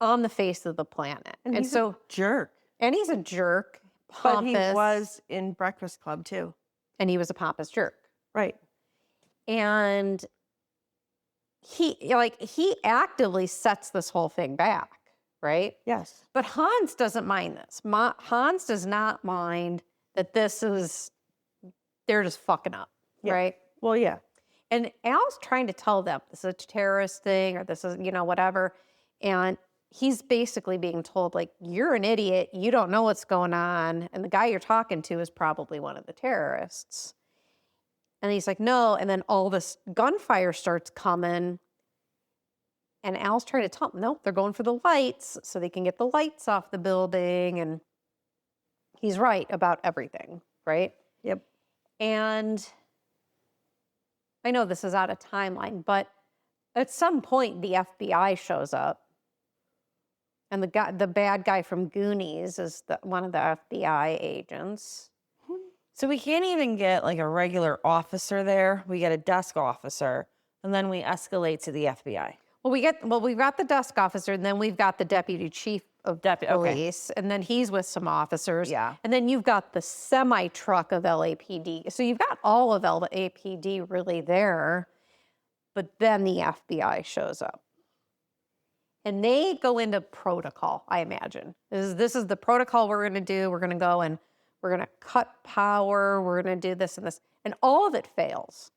on the face of the planet. And he's so, a jerk. and he's a jerk, But pompous. he was in Breakfast Club too. And he was a pompous jerk. Right. And he actively sets this whole thing back, right? Yes. But Hans doesn't mind this. Hans does not mind that they're just fucking up, Yeah. right? Well, yeah. And Al's trying to tell them this is a terrorist thing or this is, whatever. And he's basically being told, like, you're an idiot. You don't know what's going on. And the guy you're talking to is probably one of the terrorists. And he's like, no. And then all this gunfire starts coming. And Al's trying to tell him, no, they're going for the lights so they can get the lights off the building. And he's right about everything, right? Yep. And I know this is out of timeline, but at some point the FBI shows up. And the bad guy from Goonies is one of the FBI agents. So we can't even get like a regular officer there. We get a desk officer, and then we escalate to the FBI. Well, we've got the desk officer, and then we've got the deputy chief of police, and then he's with some officers. Yeah. And then you've got the semi-truck of LAPD. So you've got all of LAPD really there, but then the FBI shows up. And they go into protocol, I imagine. This is the protocol we're going to do. We're going to go and we're going to cut power. We're going to do this and this. And all of it fails.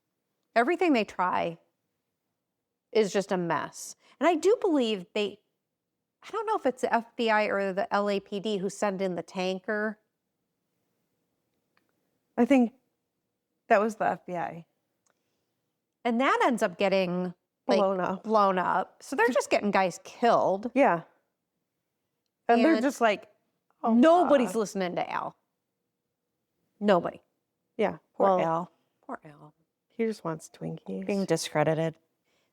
Everything they try is just a mess. And I do believe I don't know if it's the FBI or the LAPD who send in the tanker. I think that was the FBI. And that ends up getting Blown up. So they're just getting guys killed. Yeah. And they're And just like, oh, nobody's listening to Al. Nobody. yeah. Poor Well, Al, Poor Al. he just wants Twinkies. being discredited.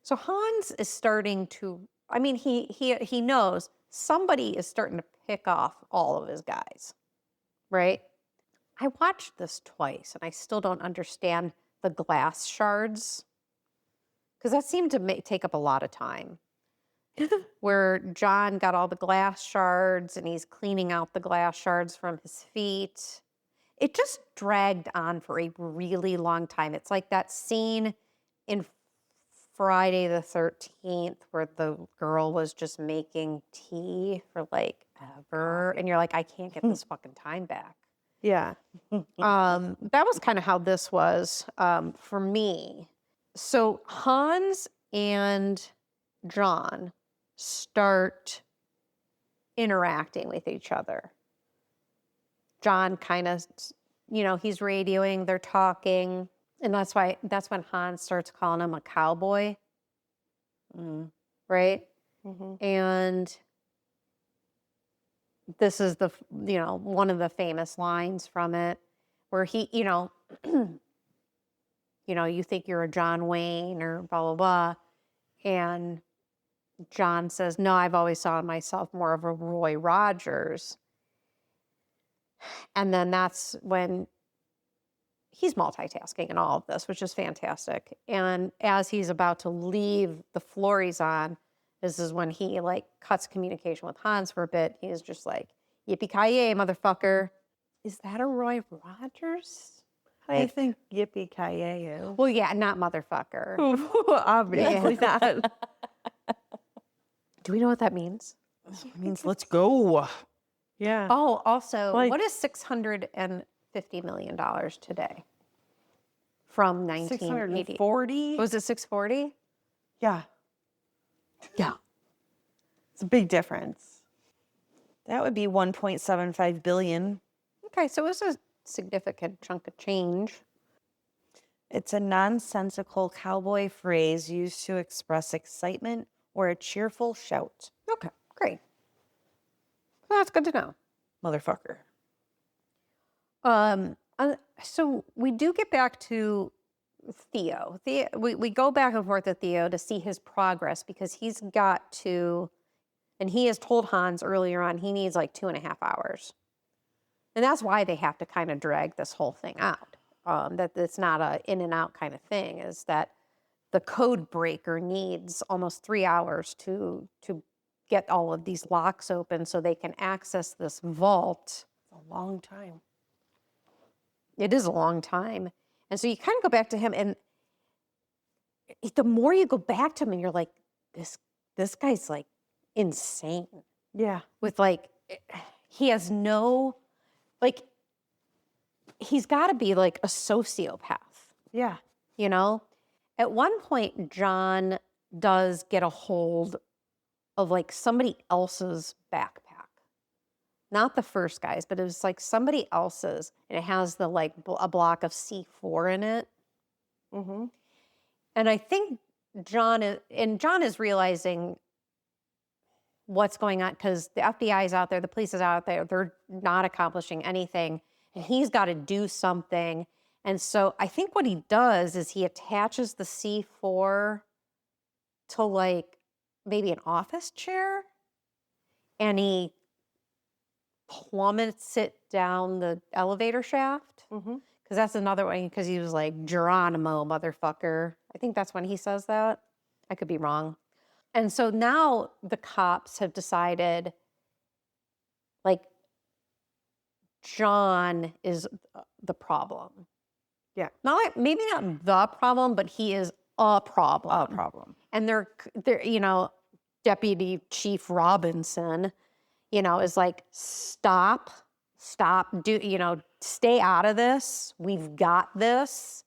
So Hans is starting to, he knows somebody is starting to pick off all of his guys, right? I watched this twice and I still don't understand the glass shards because that seemed to take up a lot of time. Where John got all the glass shards and he's cleaning out the glass shards from his feet. It just dragged on for a really long time. It's like that scene in Friday the 13th where the girl was just making tea for like ever. And you're like, I can't get this fucking time back. Yeah. That was kind of how this was for me. So Hans and John start interacting with each other. John kind of, he's radioing, they're talking. And that's when Hans starts calling him a cowboy. Right? Mm-hmm. And this is one of the famous lines from it where he, you think you're a John Wayne or blah, blah, blah. And John says, no, I've always saw myself more of a Roy Rogers. And then that's when he's multitasking in all of this, which is fantastic. And as he's about to leave the floor he's on, this is when he cuts communication with Hans for a bit. He's just like, yippee-ki-yay, motherfucker. Is that a Roy Rogers? I think yippee-ki-yay is. Well, yeah, not motherfucker. Obviously not. Do we know what that means? It means let's go. Yeah. Oh, also, Like- what is $650 million today? From 1980. 640? Was it 640? Yeah. Yeah. It's a big difference. That would be 1.75 billion. Okay, so it was a significant chunk of change. It's a nonsensical cowboy phrase used to express excitement or a cheerful shout. Okay, great. Well, that's good to know. Motherfucker. So we do get back to Theo. We go back and forth with Theo to see his progress because he's got to, and he has told Hans earlier on, he needs like 2.5 hours. And that's why they have to kind of drag this whole thing out. That it's not a in and out kind of thing, is that the code breaker needs almost 3 hours to get all of these locks open so they can access this vault. A long time. It is a long time. And so you kind of go back to him, and the more you go back to him and you're like, this guy's like insane Yeah. with like, he has no, like, he's got to be like a sociopath, Yeah. you know? At one point, John does get a hold of like somebody else's backpack. Not the first guy's, but it was like somebody else's, and it has the like a block of C4 in it. Mm-hmm. And I think John is realizing what's going on because the FBI is out there, the police is out there, they're not accomplishing anything, and he's got to do something. And so I think what he does is he attaches the C4 to like maybe an office chair, and he plummets it down the elevator shaft. Mm-hmm. Because that's another one, because he was like, Geronimo, motherfucker. I think that's when he says that. I could be wrong. And so now the cops have decided, like, John is the problem. Yeah. Not like, maybe not the problem, but he is a problem. A problem. And they're, Deputy Chief Robinson, is like, stop, stay out of this. We've got this.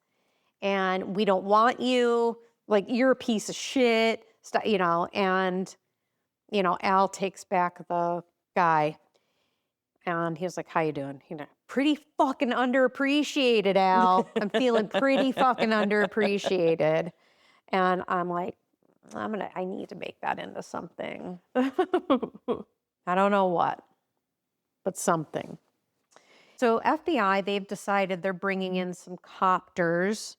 And we don't want you, like, you're a piece of shit, and, Al takes back the guy. And he was like, how you doing? Pretty fucking underappreciated, Al. I'm feeling pretty fucking underappreciated. And I'm like, I need to make that into something. I don't know what, but something. So FBI, they've decided they're bringing in some copters.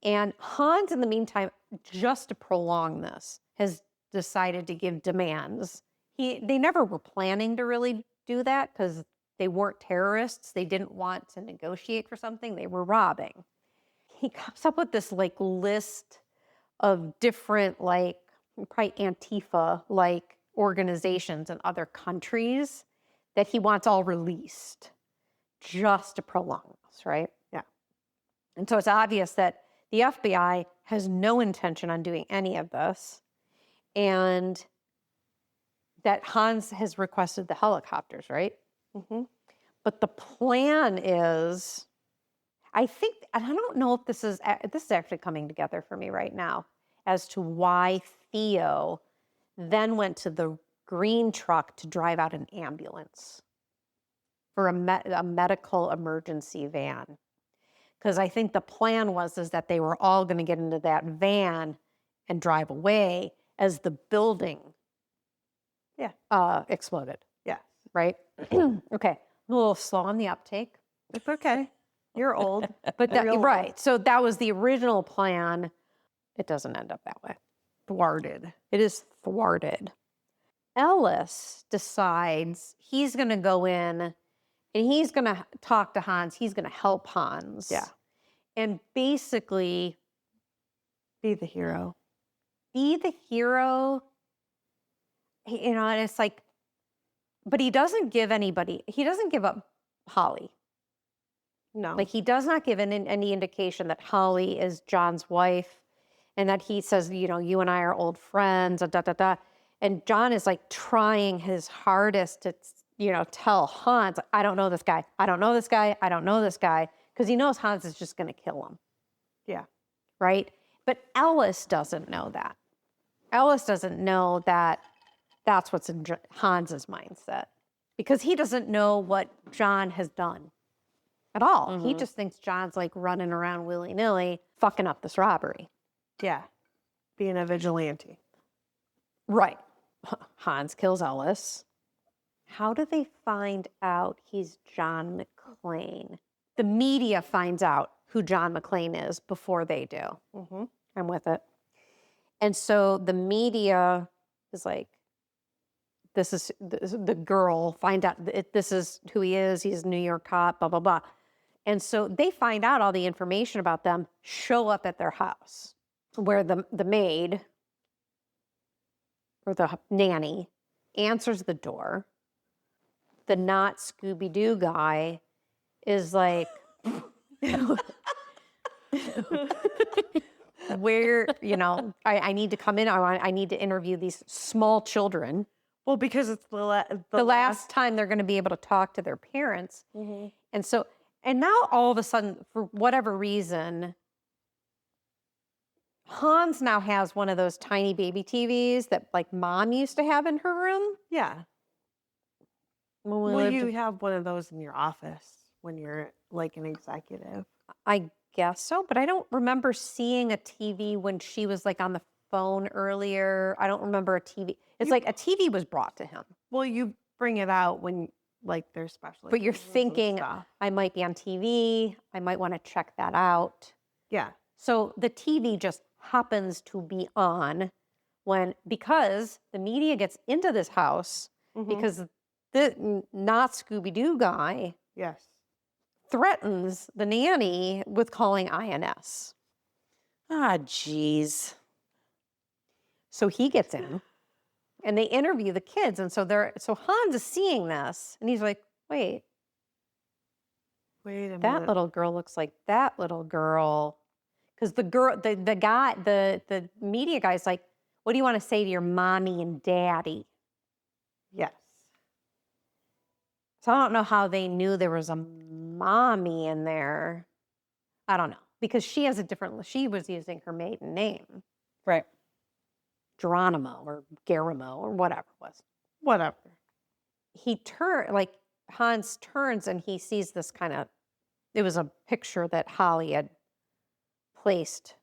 And Hans, in the meantime, just to prolong this, has decided to give demands. They never were planning to really do that because they weren't terrorists. They didn't want to negotiate for something. They were robbing. He comes up with this like list of different like probably Antifa like organizations in other countries that he wants all released just to prolong this, right? Yeah. And so it's obvious that the FBI has no intention on doing any of this, and that Hans has requested the helicopters, right? Mm-hmm. But the plan is, I think, and I don't know if this is actually coming together for me right now, as to why Theo then went to the green truck to drive out an ambulance for a medical emergency van. Because I think the plan was that they were all going to get into that van and drive away as the building exploded. Yeah. Right? Okay. I'm a little slow on the uptake. It's okay. You're old. But that, Real right. old. So that was the original plan. It doesn't end up that way. Thwarted. It is thwarted. Ellis decides he's going to go in and he's going to talk to Hans. He's going to help Hans. Yeah. And basically Be the hero. be the hero. And it's like, but he doesn't give up Holly. No. Like, he does not give any indication that Holly is John's wife, and that he says, you and I are old friends, And John is like trying his hardest to, tell Hans, I don't know this guy. I don't know this guy. I don't know this guy. Because he knows Hans is just going to kill him. Yeah. Right? But Ellis doesn't know that. Ellis doesn't know that that's what's in Hans's mindset. Because he doesn't know what John has done at all. Mm-hmm. He just thinks John's like running around willy-nilly, fucking up this robbery. Yeah. Being a vigilante. Right. Hans kills Ellis. How do they find out he's John McClane? The media finds out who John McClane is before they do. Mm-hmm. I'm with it. And so the media is like, this is the girl, find out this is who he is. He's a New York cop, blah, blah, blah. And so they find out all the information about them, show up at their house where the maid or the nanny answers the door. The not Scooby-Doo guy is like, where, I need to come in. I need to interview these small children. Well, because it's The last time they're going to be able to talk to their parents. Mhm. And now all of a sudden, for whatever reason, Hans now has one of those tiny baby TVs that like mom used to have in her room. Yeah. When we Well, lived- you have one of those in your office when you're like an executive. I guess so, but I don't remember seeing a TV when she was like on the phone earlier. I don't remember a TV. It's like a TV was brought to him. Well, you bring it out when like there's special. But you're occasions and thinking, stuff. I might be on TV. I might want to check that out. Yeah. So the TV just happens to be on because the media gets into this house Mhm. because the not Scooby-Doo guy Yes. threatens the nanny with calling INS. Ah, jeez. So he gets in and they interview the kids. And so Hans is seeing this and he's like, wait, Wait a that minute. little girl looks like that little girl. Because the girl, the guy, the media guy's like, what do you want to say to your mommy and daddy? Yes. So I don't know how they knew there was a mommy in there. I don't know. Because she was using her maiden name, Right. Geronimo or Garamo or whatever it was. Whatever. Hans turns and he sees this it was a picture that Holly had placed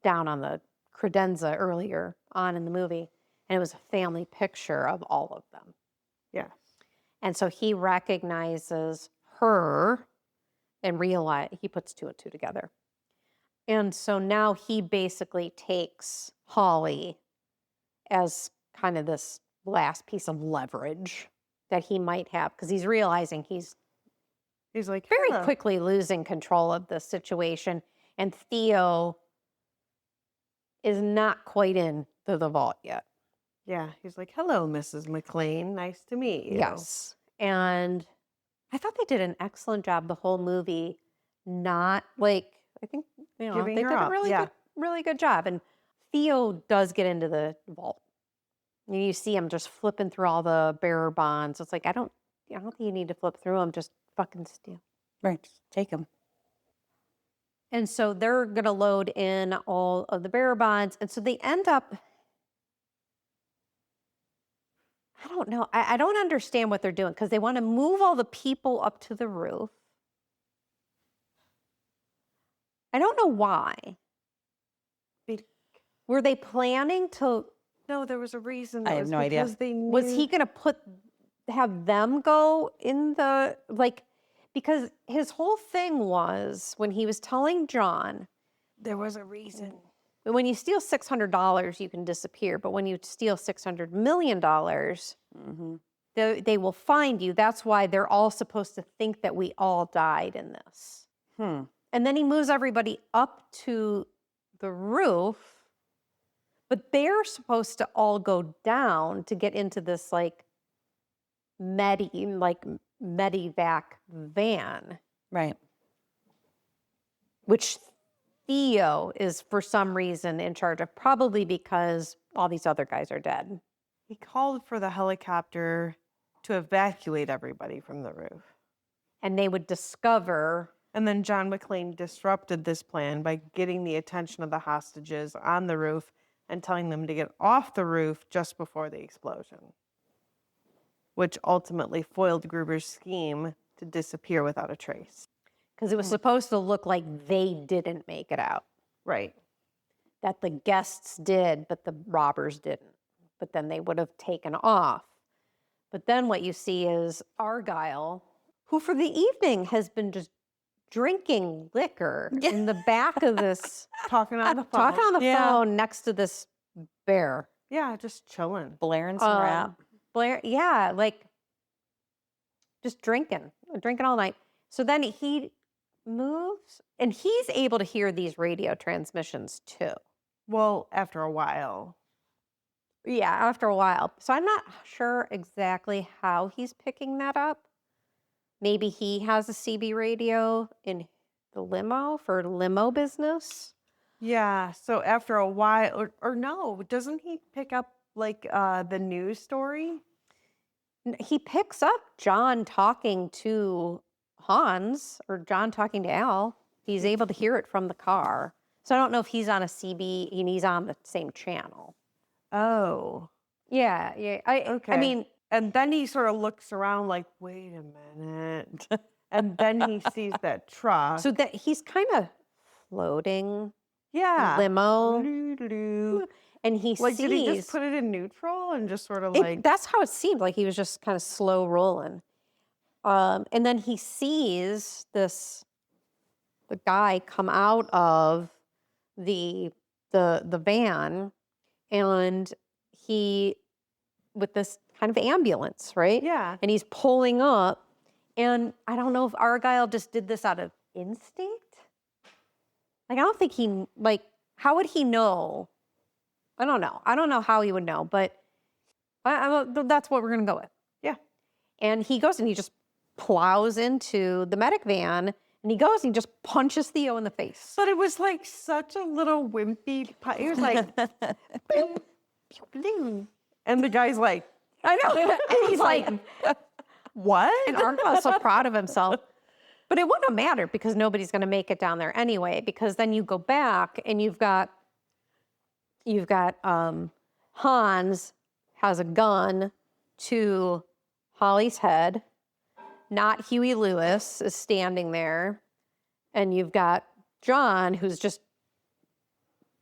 down on the credenza earlier on in the movie. And it was a family picture of all of them. Yes. And so he recognizes her and he puts two and two together. And so now he basically takes Holly as kind of this last piece of leverage that he might have because he's realizing he's He's like very "Hello." quickly losing control of the situation. And Theo is not quite into the vault yet. Yeah. He's like, "Hello, Mrs. McLean. Nice to meet you." Yes. And I thought they did an excellent job the whole movie, not like, I think, Giving they her did a up, yeah. really good job. And Theo does get into the vault. And you see him just flipping through all the bearer bonds. It's like, I don't think you need to flip through them, just fucking steal. Right. Just take them. And so they're going to load in all of the bearer bonds. And so they end up, I don't know. I don't understand what they're doing because they want to move all the people up to the roof. I don't know why. Were they planning to, No, there was a reason. I It have was no idea. because They knew, was he going to have them go in the, because his whole thing was when he was telling John, There was a reason. when you steal $600, you can disappear. But when you steal $600 million, Mm-hmm. they will find you. That's why they're all supposed to think that we all died in this. And then he moves everybody up to the roof, but they're supposed to all go down to get into this medivac van, Right. which Theo is for some reason in charge of, probably because all these other guys are dead. He called for the helicopter to evacuate everybody from the roof. And they would discover, And then John McClane disrupted this plan by getting the attention of the hostages on the roof and telling them to get off the roof just before the explosion, which ultimately foiled Gruber's scheme to disappear without a trace. because it was supposed to look like they didn't make it out. Right. That the guests did, but the robbers didn't. But then they would have taken off. But then what you see is Arglye, who for the evening has been just drinking liquor in the back of this, Talking on the phone. talking on the Yeah. phone next to this bear. Yeah, just chilling. Blaring some rap. Blair, yeah, just drinking all night. So then he moves and he's able to hear these radio transmissions too. Well, after a while. Yeah, after a while. So I'm not sure exactly how he's picking that up. Maybe he has a CB radio in the limo for limo business. Yeah. So after a while, or no, doesn't he pick up like the news story? He picks up John talking to Hans or John talking to Al. He's able to hear it from the car. So I don't know if he's on a CB and he's on the same channel. Oh, Yeah, yeah. I okay. mean, And then he sort of looks around like, wait a minute. And then he sees that truck. so that he's kind of floating Yeah. limo, Doo-doo-doo. and he Like, sees. did he just put it in neutral and just sort of like, That's how it seemed. Like he was just kind of slow rolling. And then he sees the guy come out of the van, and he with this kind of ambulance, right? yeah. And he's pulling up, and I don't know if Argyle just did this out of instinct. Like I don't think how would he know? I don't know. I don't know how he would know, but that's what we're gonna go with. Yeah. And he goes and he just plows into the medic van, and he goes and he just punches Theo in the face. But it was like such a little wimpy, he was like, bling, bling. And the guy's like, I know. And he's like, what? and Argyle's so proud of himself. But it wouldn't have mattered because nobody's going to make it down there anyway, because then you go back and you've got Hans has a gun to Holly's head. Not Huey Lewis is standing there. And you've got John, who's just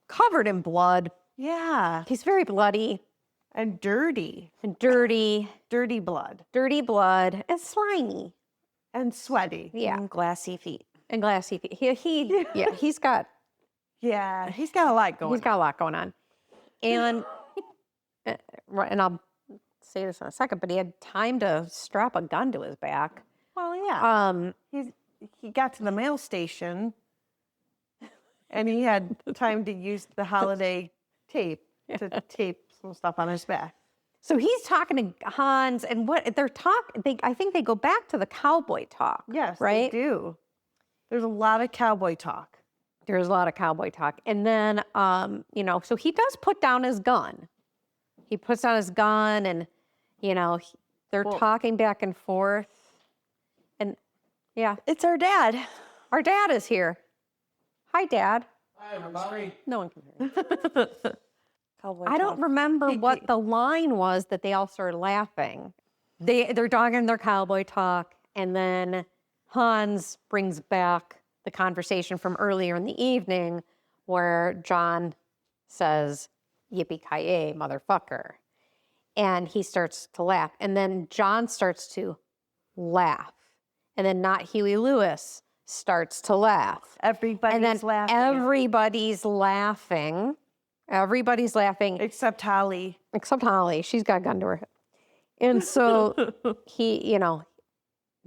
covered in blood. Yeah. He's very bloody And dirty. and dirty, Dirty blood. dirty blood, and slimy. And sweaty. Yeah, And glassy feet. and glassy feet. He's got Yeah. He's got a lot going he's got a lot going on. And right, and I'll say this in a second, but he had time to strap a gun to his back. Well, yeah. Um, He got to the mail station and he had time to use the holiday tape to tape some stuff on his back. so he's talking to Hans, and what they're I think they go back to the cowboy talk. Yes, right. they do. There's a lot of cowboy talk. There's a lot of cowboy talk. And then, so he does put down his gun. He puts down his gun, and, they're talking back and forth. And yeah, It's our dad. our dad is here. Hi, Dad. Hi, everybody. No one can hear you. Cowboy I don't talk. remember what the line was that they all started laughing. They're talking their cowboy talk, and then Hans brings back the conversation from earlier in the evening where John says, "Yippee-ki-yay, motherfucker." And he starts to laugh. And then John starts to laugh. And then not Huey Lewis starts to laugh. Everybody's And then laughing. everybody's laughing. Everybody's laughing Except Holly. except Holly. She's got a gun to her head. And so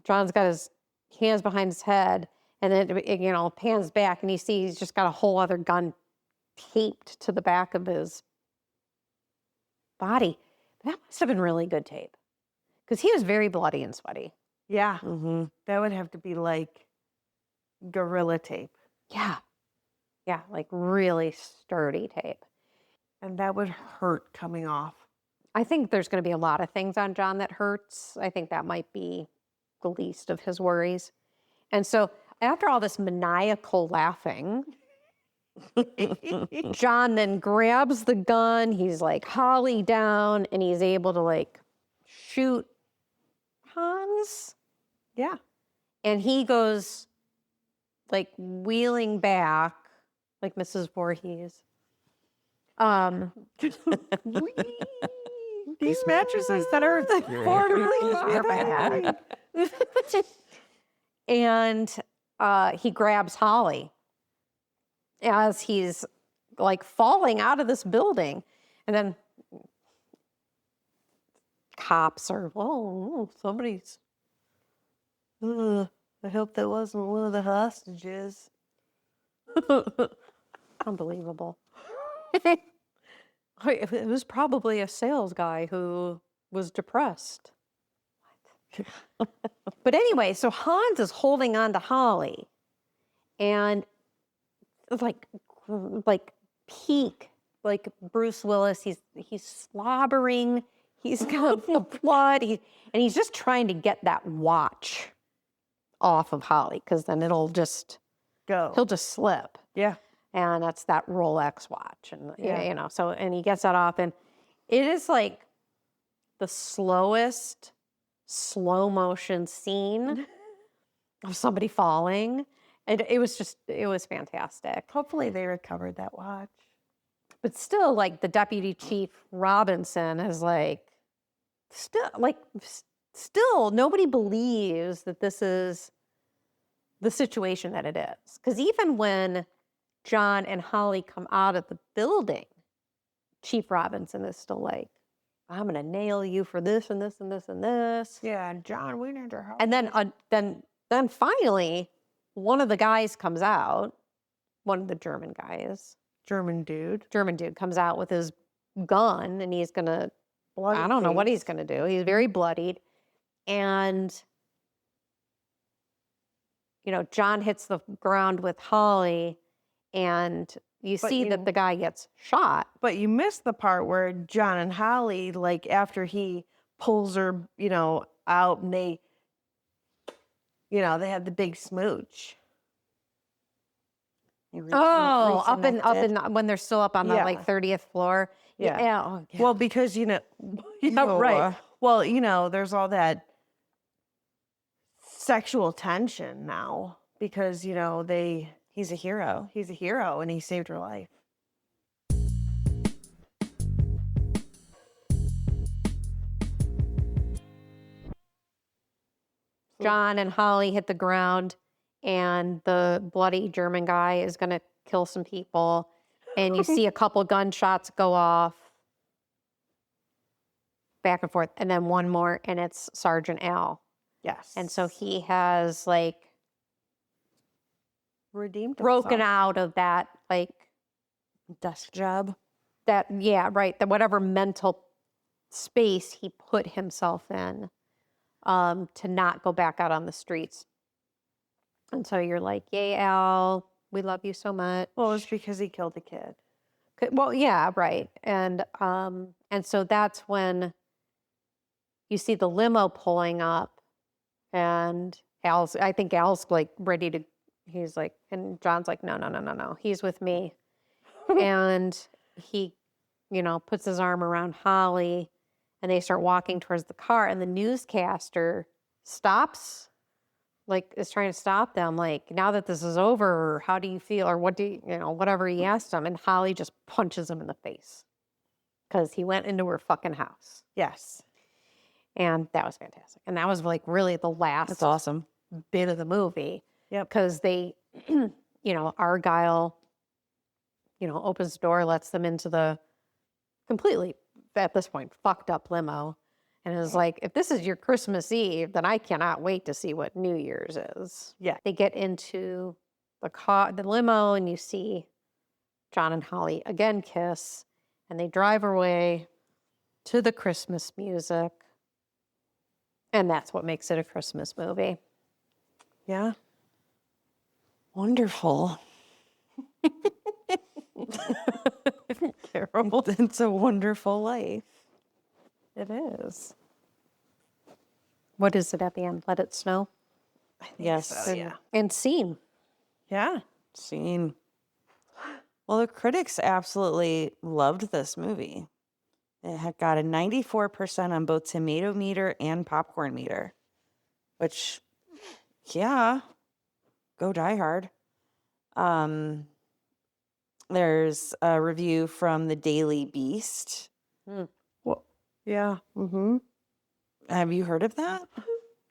John's got his hands behind his head, and then it pans back, and you see he's just got a whole other gun taped to the back of his body. That must have been really good tape, because he was very bloody and sweaty. Yeah. Mm-hmm. That would have to be like gorilla tape. Yeah. Yeah, like really sturdy tape. And that would hurt coming off. I think there's going to be a lot of things on John that hurts. I think that might be the least of his worries. And so after all this maniacal laughing, John then grabs the gun. He's like Holly down, and he's able to like shoot Hans. Yeah. And he goes like wheeling back like Mrs. Voorhees. These mattresses that are They're bad. And he grabs Holly as he's like falling out of this building. And then cops are, somebody's. I hope that wasn't one of the hostages. Unbelievable. It was probably a sales guy who was depressed. But anyway, so Hans is holding on to Holly and like like peak, like Bruce Willis. He's slobbering. He's got the blood. And he's just trying to get that watch off of Holly, because then he'll just slip. Yeah. And that's that Rolex watch. And, Yeah. so, and he gets that off. And it is like the slowest slow motion scene of somebody falling. And it was fantastic. Hopefully they recovered that watch. But still, like, the Deputy Chief Robinson is like, still nobody believes that this is the situation that it is. Because even when John and Holly come out of the building, Chief Robinson is still like, I'm going to nail you for this and this and this and this. Yeah, John, we need your help. And then finally, one of the guys comes out, one of the German guys. German dude comes out with his gun, and he's going to, I don't know what he's going to do. He's very bloodied. And, John hits the ground with Holly, and you see that the guy gets shot. But you missed the part where John and Holly, like, after he pulls her, out, and they have the big smooch. Oh, up and when they're still up on the 30th floor. Yeah. Oh, yeah. Well, because yeah, right. Well, there's all that sexual tension now because he's a hero. He's a hero, and he saved her life. John and Holly hit the ground, and the bloody German guy is going to kill some people. And you see a couple gunshots go off back and forth, and then one more, and it's Sergeant Al. Yes. And so he has redeemed broken out of that desk job. That whatever mental space he put himself in to not go back out on the streets. And so you're like, yay, Al, we love you so much. Well, it's because he killed a kid. Well, yeah, right. And so that's when you see the limo pulling up, and I think Al's ready to, he's like, and John's like, no, he's with me. And he, puts his arm around Holly, and they start walking towards the car, and the newscaster stops, is trying to stop them. Now that this is over, how do you feel? Or what do you, whatever he asked him. And Holly just punches him in the face because he went into her fucking house. Yes. And that was fantastic. And that was really the last That's awesome. bit of the movie. Yep. Because they, Arglye, opens the door, lets them into the completely, at this point, fucked up limo. And is like, if this is your Christmas Eve, then I cannot wait to see what New Year's is. Yeah. They get into the limo, and you see John and Holly again kiss, and they drive away to the Christmas music. And that's what makes it a Christmas movie. Yeah. Wonderful. Terrible. It's a wonderful life. It is. What is it at the end? Let it snow? Yes. So, yeah. And scene. Yeah. Scene. Well, the critics absolutely loved this movie. It had got a 94% on both tomato meter and popcorn meter, which, yeah, go Die Hard. There's a review from the Daily Beast. Well, yeah. Mm-hmm. Have you heard of that?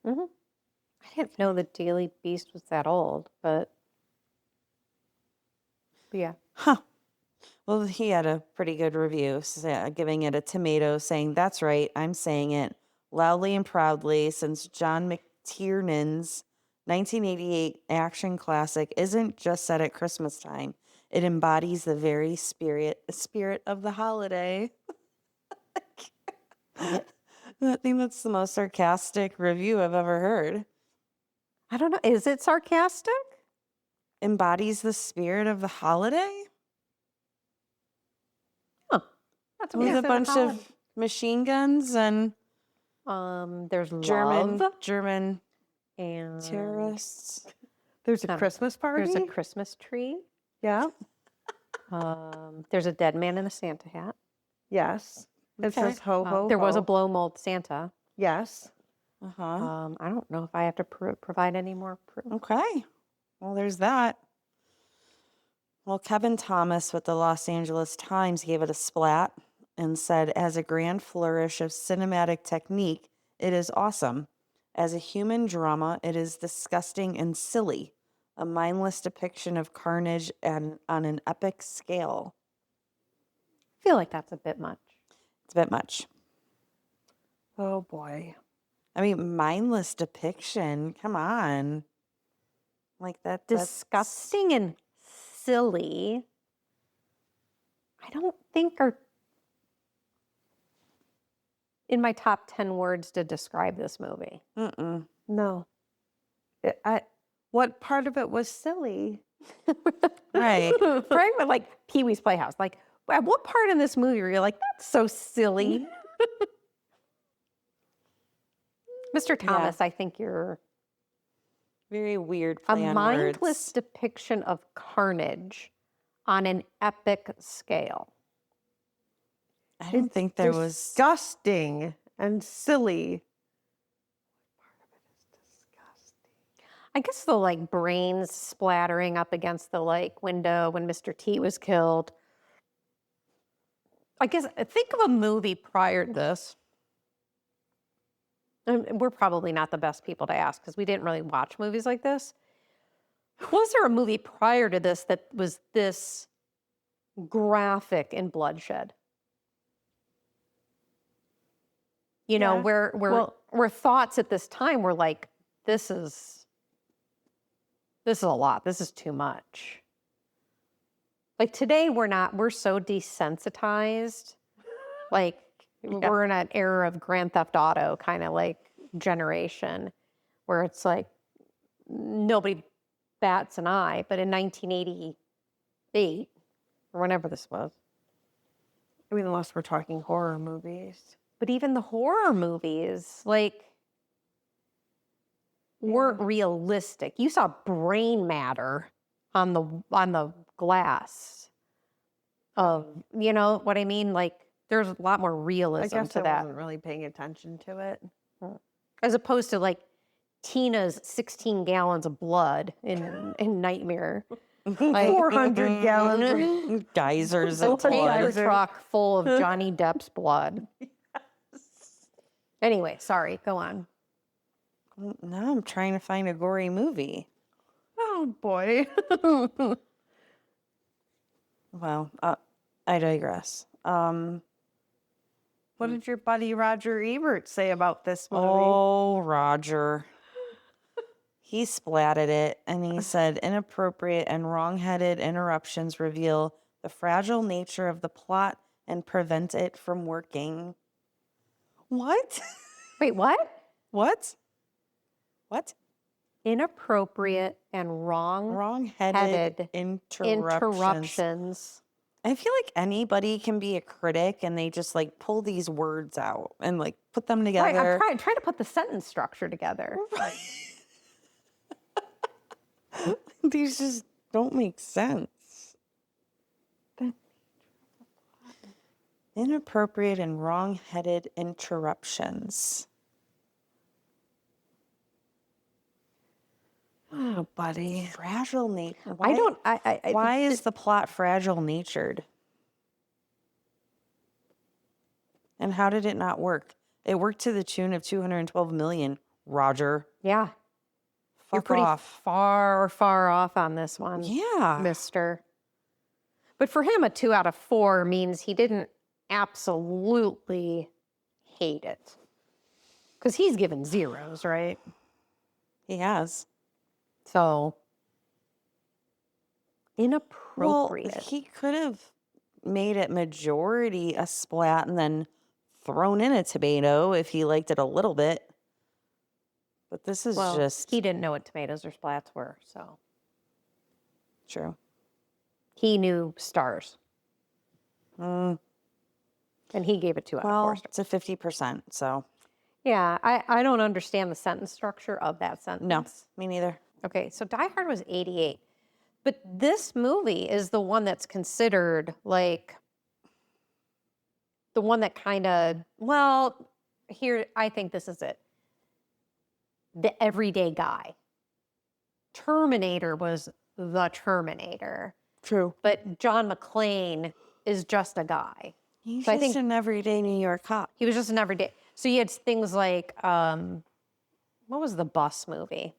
Mm-hmm. I didn't know the Daily Beast was that old, but yeah. Huh. Well, he had a pretty good review, giving it a tomato, saying, "That's right, I'm saying it loudly and proudly, since John McTiernan's 1988 action classic isn't just set at Christmas time. It embodies the very spirit of the holiday." I think that's the most sarcastic review I've ever heard. I don't know. Is it sarcastic? Embodies the spirit of the holiday? That's With a amazing. bunch of machine guns and There's German love and terrorists. There's a Christmas party. there's a Christmas tree. Yeah. There's a dead man in a Santa hat. Yes. It says ho ho. There was a ho. blow mold Santa. Yes. Uh-huh. I don't know if I have to provide any more proof. Okay. Well, there's that. Well, Kevin Thomas with the Los Angeles Times gave it a splat and said, as a grand flourish of cinematic technique, it is awesome. As a human drama, it is disgusting and silly, a mindless depiction of carnage and on an epic scale. I feel like that's a bit much. It's a bit much. Oh boy. I mean, mindless depiction. Come on. Like that. Disgusting and silly. I don't think are in my top 10 words to describe this movie. Mm-mm. No. What part of it was silly? Right. Frank, like Pee-wee's Playhouse. Like, at what part in this movie are you like, that's so silly? Mr. Thomas, I think you're Very weird a play on mindless words. depiction of carnage on an epic scale. I don't think there was. Disgusting and silly. I guess the like brains splattering up against the like window when Mr. T was killed. I guess think of a movie prior to this. And we're probably not the best people to ask because we didn't really watch movies like this. Was there a movie prior to this that was this graphic in bloodshed? You know, Yeah. where thoughts at this time were like, this is a lot. This is too much. Like today we're so desensitized. Like we're in an era of Grand Theft Auto kind of like generation where it's like nobody bats an eye. But in 1988 or whenever this was. I mean, unless we're talking horror movies. But even the horror movies, like, weren't realistic. You saw brain matter on the glass of, you know what I mean? Like, there's a lot more I realism guess to I that, wasn't really paying attention to it. as opposed to like Tina's 16 gallons of blood in Nightmare. Like, 400 gallons. of- Geysers a of blood. tanker truck full of Johnny Depp's blood. Anyway, sorry, go on. Now I'm trying to find a gory movie. Oh boy. Well, I digress. What did your buddy Roger Ebert say about this movie? Oh, Roger. He splatted it and he said inappropriate and wrong-headed interruptions reveal the fragile nature of the plot and prevent it from working. What? Wait, what? What? What? Inappropriate and Wrong-headed Headed interruptions. I feel like anybody can be a critic and they just like pull these words out and like put them together. Right, I'm trying to put the sentence structure together. These just don't make sense. Inappropriate and wrong-headed interruptions. Oh, buddy. Fragile nature. I don't. Why is the plot fragile-natured? And how did it not work? It worked to the tune of 212 million. Roger, Yeah, you're fuck pretty off. far off on this one, Yeah. Mister. But for him, a 2 out of 4 means he didn't absolutely hate it, because he's given zeros, right? He has. So Well, inappropriate. he could have made it majority a splat and then thrown in a tomato if he liked it a little bit. But this is well, just he didn't know what tomatoes or splats were, so true. he knew stars. Mm. And he gave it 2 out of 4 Well, stars. it's a 50%, so Yeah, I don't understand the sentence structure of that sentence. no, me neither. Okay, so Die Hard was 88. But this movie is the one that's considered like the one that kind of, well, here, I think this is it. The everyday guy. Terminator was the Terminator, True. but John McClane is just a guy. He's So I just think an everyday New York cop. he was just an everyday. So you had things like, what was the bus movie?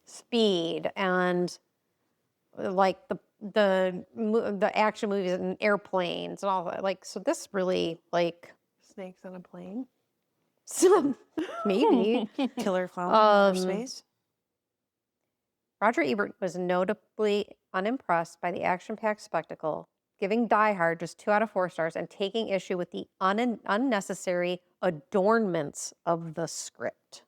Speed, and like the action movies and airplanes and all that. Like, so this really like Snakes on a plane. maybe. Killer Clown in Outer Space. Roger Ebert was notably unimpressed by the action-packed spectacle, giving Die Hard just 2 out of 4 stars and taking issue with the unnecessary adornments of the script.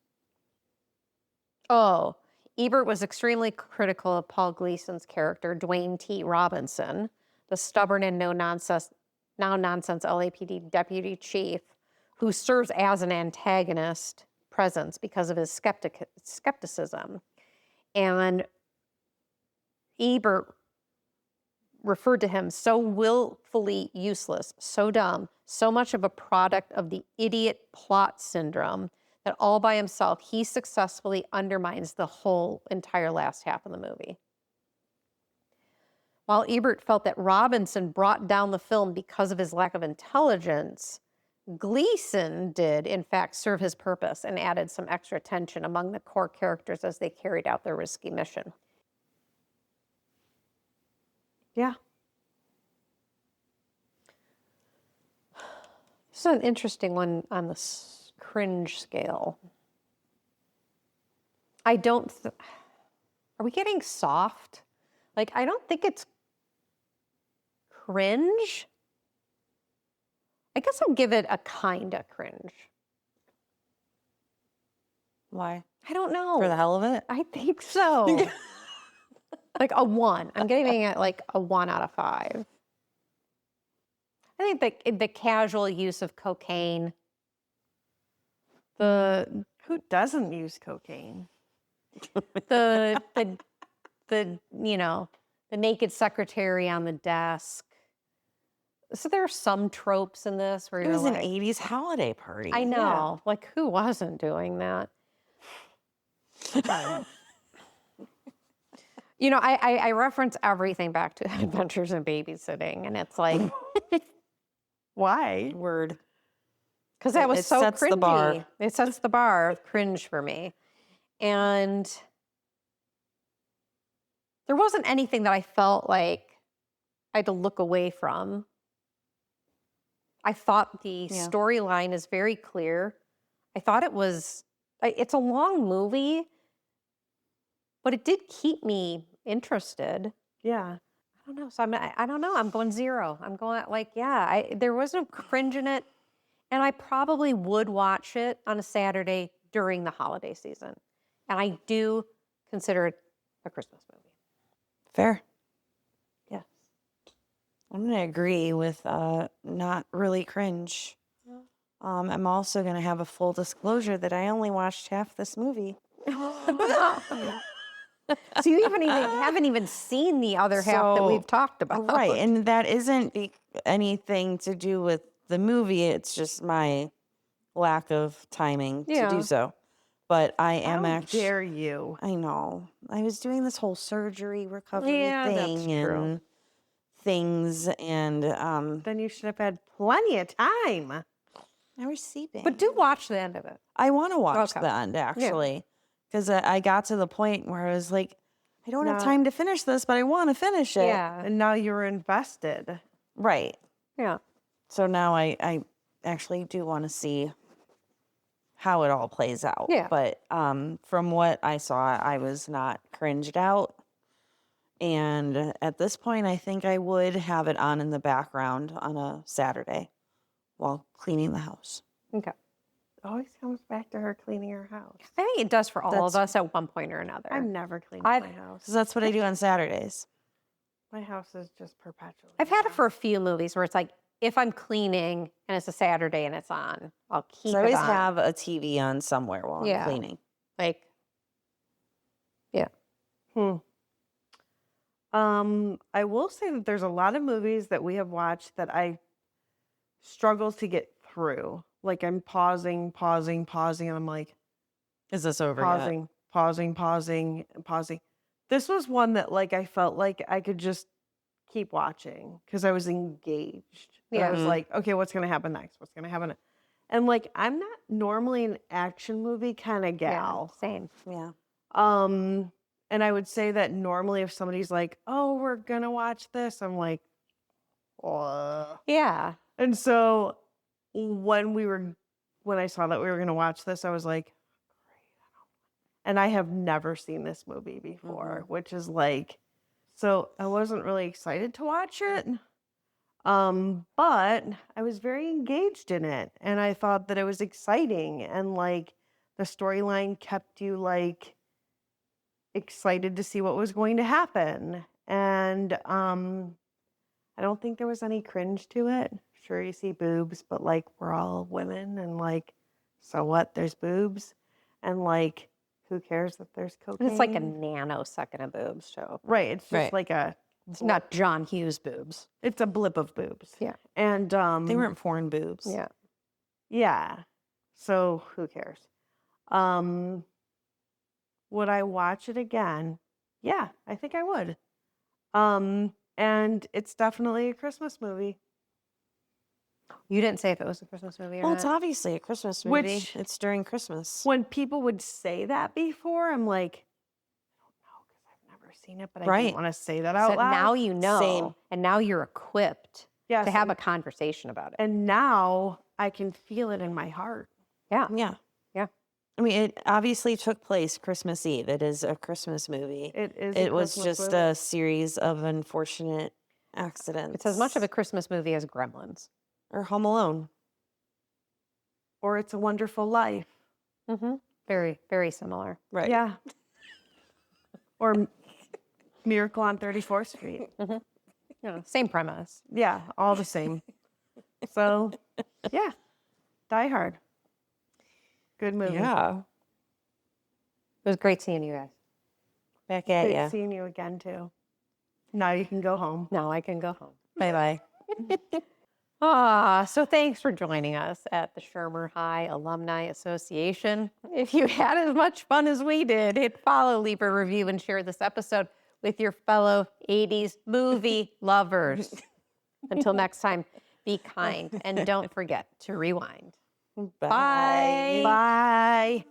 Oh, Ebert was extremely critical of Paul Gleason's character, Dwayne T. Robinson, the stubborn and now-nonsense LAPD deputy chief, who serves as an antagonist presence because of his skepticism. And Ebert referred to him so willfully useless, so dumb, so much of a product of the idiot plot syndrome that all by himself, he successfully undermines the whole entire last half of the movie. While Ebert felt that Robinson brought down the film because of his lack of intelligence, Gleason did, in fact, serve his purpose and added some extra tension among the core characters as they carried out their risky mission. Yeah. This is an interesting one on the cringe scale. Are we getting soft? Like, I don't think it's cringe. I guess I'll give it a kind of cringe. Why? I don't know. For the hell of it? I think so. Like a 1. I'm giving it like a 1 out of 5. I think the casual use of cocaine, Who doesn't use cocaine? the naked secretary on the desk. So there are some tropes in this where It you're was like, an 80s holiday party. I know, like who wasn't doing that? I reference everything back to Adventures in Babysitting, and it's like, Why? Word. because that was It so sets cringy. the bar. It sets the bar of cringe for me. And there wasn't anything that I felt like I had to look away from. I thought the storyline is very clear. I thought it's a long movie, but it did keep me interested. Yeah. I don't know. So I don't know. I'm going 0. I'm going like, there was no cringe in it. And I probably would watch it on a Saturday during the holiday season. And I do consider it a Christmas movie. Fair. Yes. I'm going to agree with not really cringe. I'm also going to have a full disclosure that I only watched half this movie. So you haven't even seen the other half that we've talked about. Right. And that isn't anything to do with the movie. It's just my lack of timing to do so. But I am How actually. dare you? I know. I was doing this whole surgery recovery Yeah, that's thing true. and things, and Then you should have had plenty of time. I was sleeping. But do watch the end of it. I want to watch Okay. the end actually, because I got to the point where I was like, I don't have No. time to finish this, but I want to finish it. Yeah. And now you're invested. Right. Yeah. So now I actually do want to see how it all plays out. Yeah. But from what I saw, I was not cringed out. And at this point, I think I would have it on in the background on a Saturday while cleaning the house. Okay. Always comes back to her cleaning her house. I think it does for all of That's- us at one point or another. I've never cleaned I've- my house. Because that's what I do on Saturdays. My house is just perpetually. I've had it a for a mess. few movies where it's like if I'm cleaning and it's a Saturday and it's on, I'll keep So I it always on. have a TV on somewhere while Yeah. I'm cleaning. Like, yeah. I will say that there's a lot of movies that we have watched that I struggle to get through. Like I'm pausing, and I'm like Is this over yet? pausing. This was one that like I felt like I could just keep watching because I was engaged. But I was Mhm. like, okay, what's gonna happen next? What's gonna happen? And like I'm not normally an action movie kind of gal. Yeah, same. Yeah. And I would say that normally if somebody's like, "Oh, we're gonna watch this," I'm like, Yeah. And so when I saw that we were gonna watch this, I was like, and I have never seen this movie before, which is like, so I wasn't really excited to watch it. But I was very engaged in it, and I thought that it was exciting, and like the storyline kept you like excited to see what was going to happen. And I don't think there was any cringe to it. Sure, you see boobs, but like we're all women, and like, so what? There's boobs, and like, who cares that there's cocaine? And it's like a nanosecond of boobs, so right. It's just Right. like it's not John Hughes boobs. it's a blip of boobs. Yeah. And They weren't foreign boobs. Yeah. yeah. So who cares? Would I watch it again? Yeah, I think I would. And it's definitely a Christmas movie. You didn't say if it was a Christmas movie or Well, not. it's obviously a Christmas movie. Which- It's during Christmas. When people would say that before, I'm like, I don't know because I've never seen it, but I Right. didn't want to say that So out loud. now you know, Same. and now you're equipped Yes, to have a conversation about it. and now I can feel it in my heart. Yeah. Yeah. Yeah. I mean, it obviously took place Christmas Eve. It is a Christmas movie. It is. a It was Christmas just movie. a series of unfortunate accidents. It's as much of a Christmas movie as Gremlins. Or Home Alone. Or It's a Wonderful Life. Mm-hmm. Very, very similar. Right. Yeah. Or Miracle on 34th Street. Yeah, same premise. Yeah, all the same. So, yeah, Die Hard. Good movie. Yeah. It was great seeing you guys. Back at Great ya. seeing you again too. Now you can go home. Now I can go home. Bye-bye. So thanks for joining us at the Shermer High Alumni Association. If you had as much fun as we did, hit follow, leave a review, and share this episode with your fellow 80s movie lovers. Until next time, be kind and don't forget to rewind. Bye. Bye.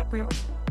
Bye.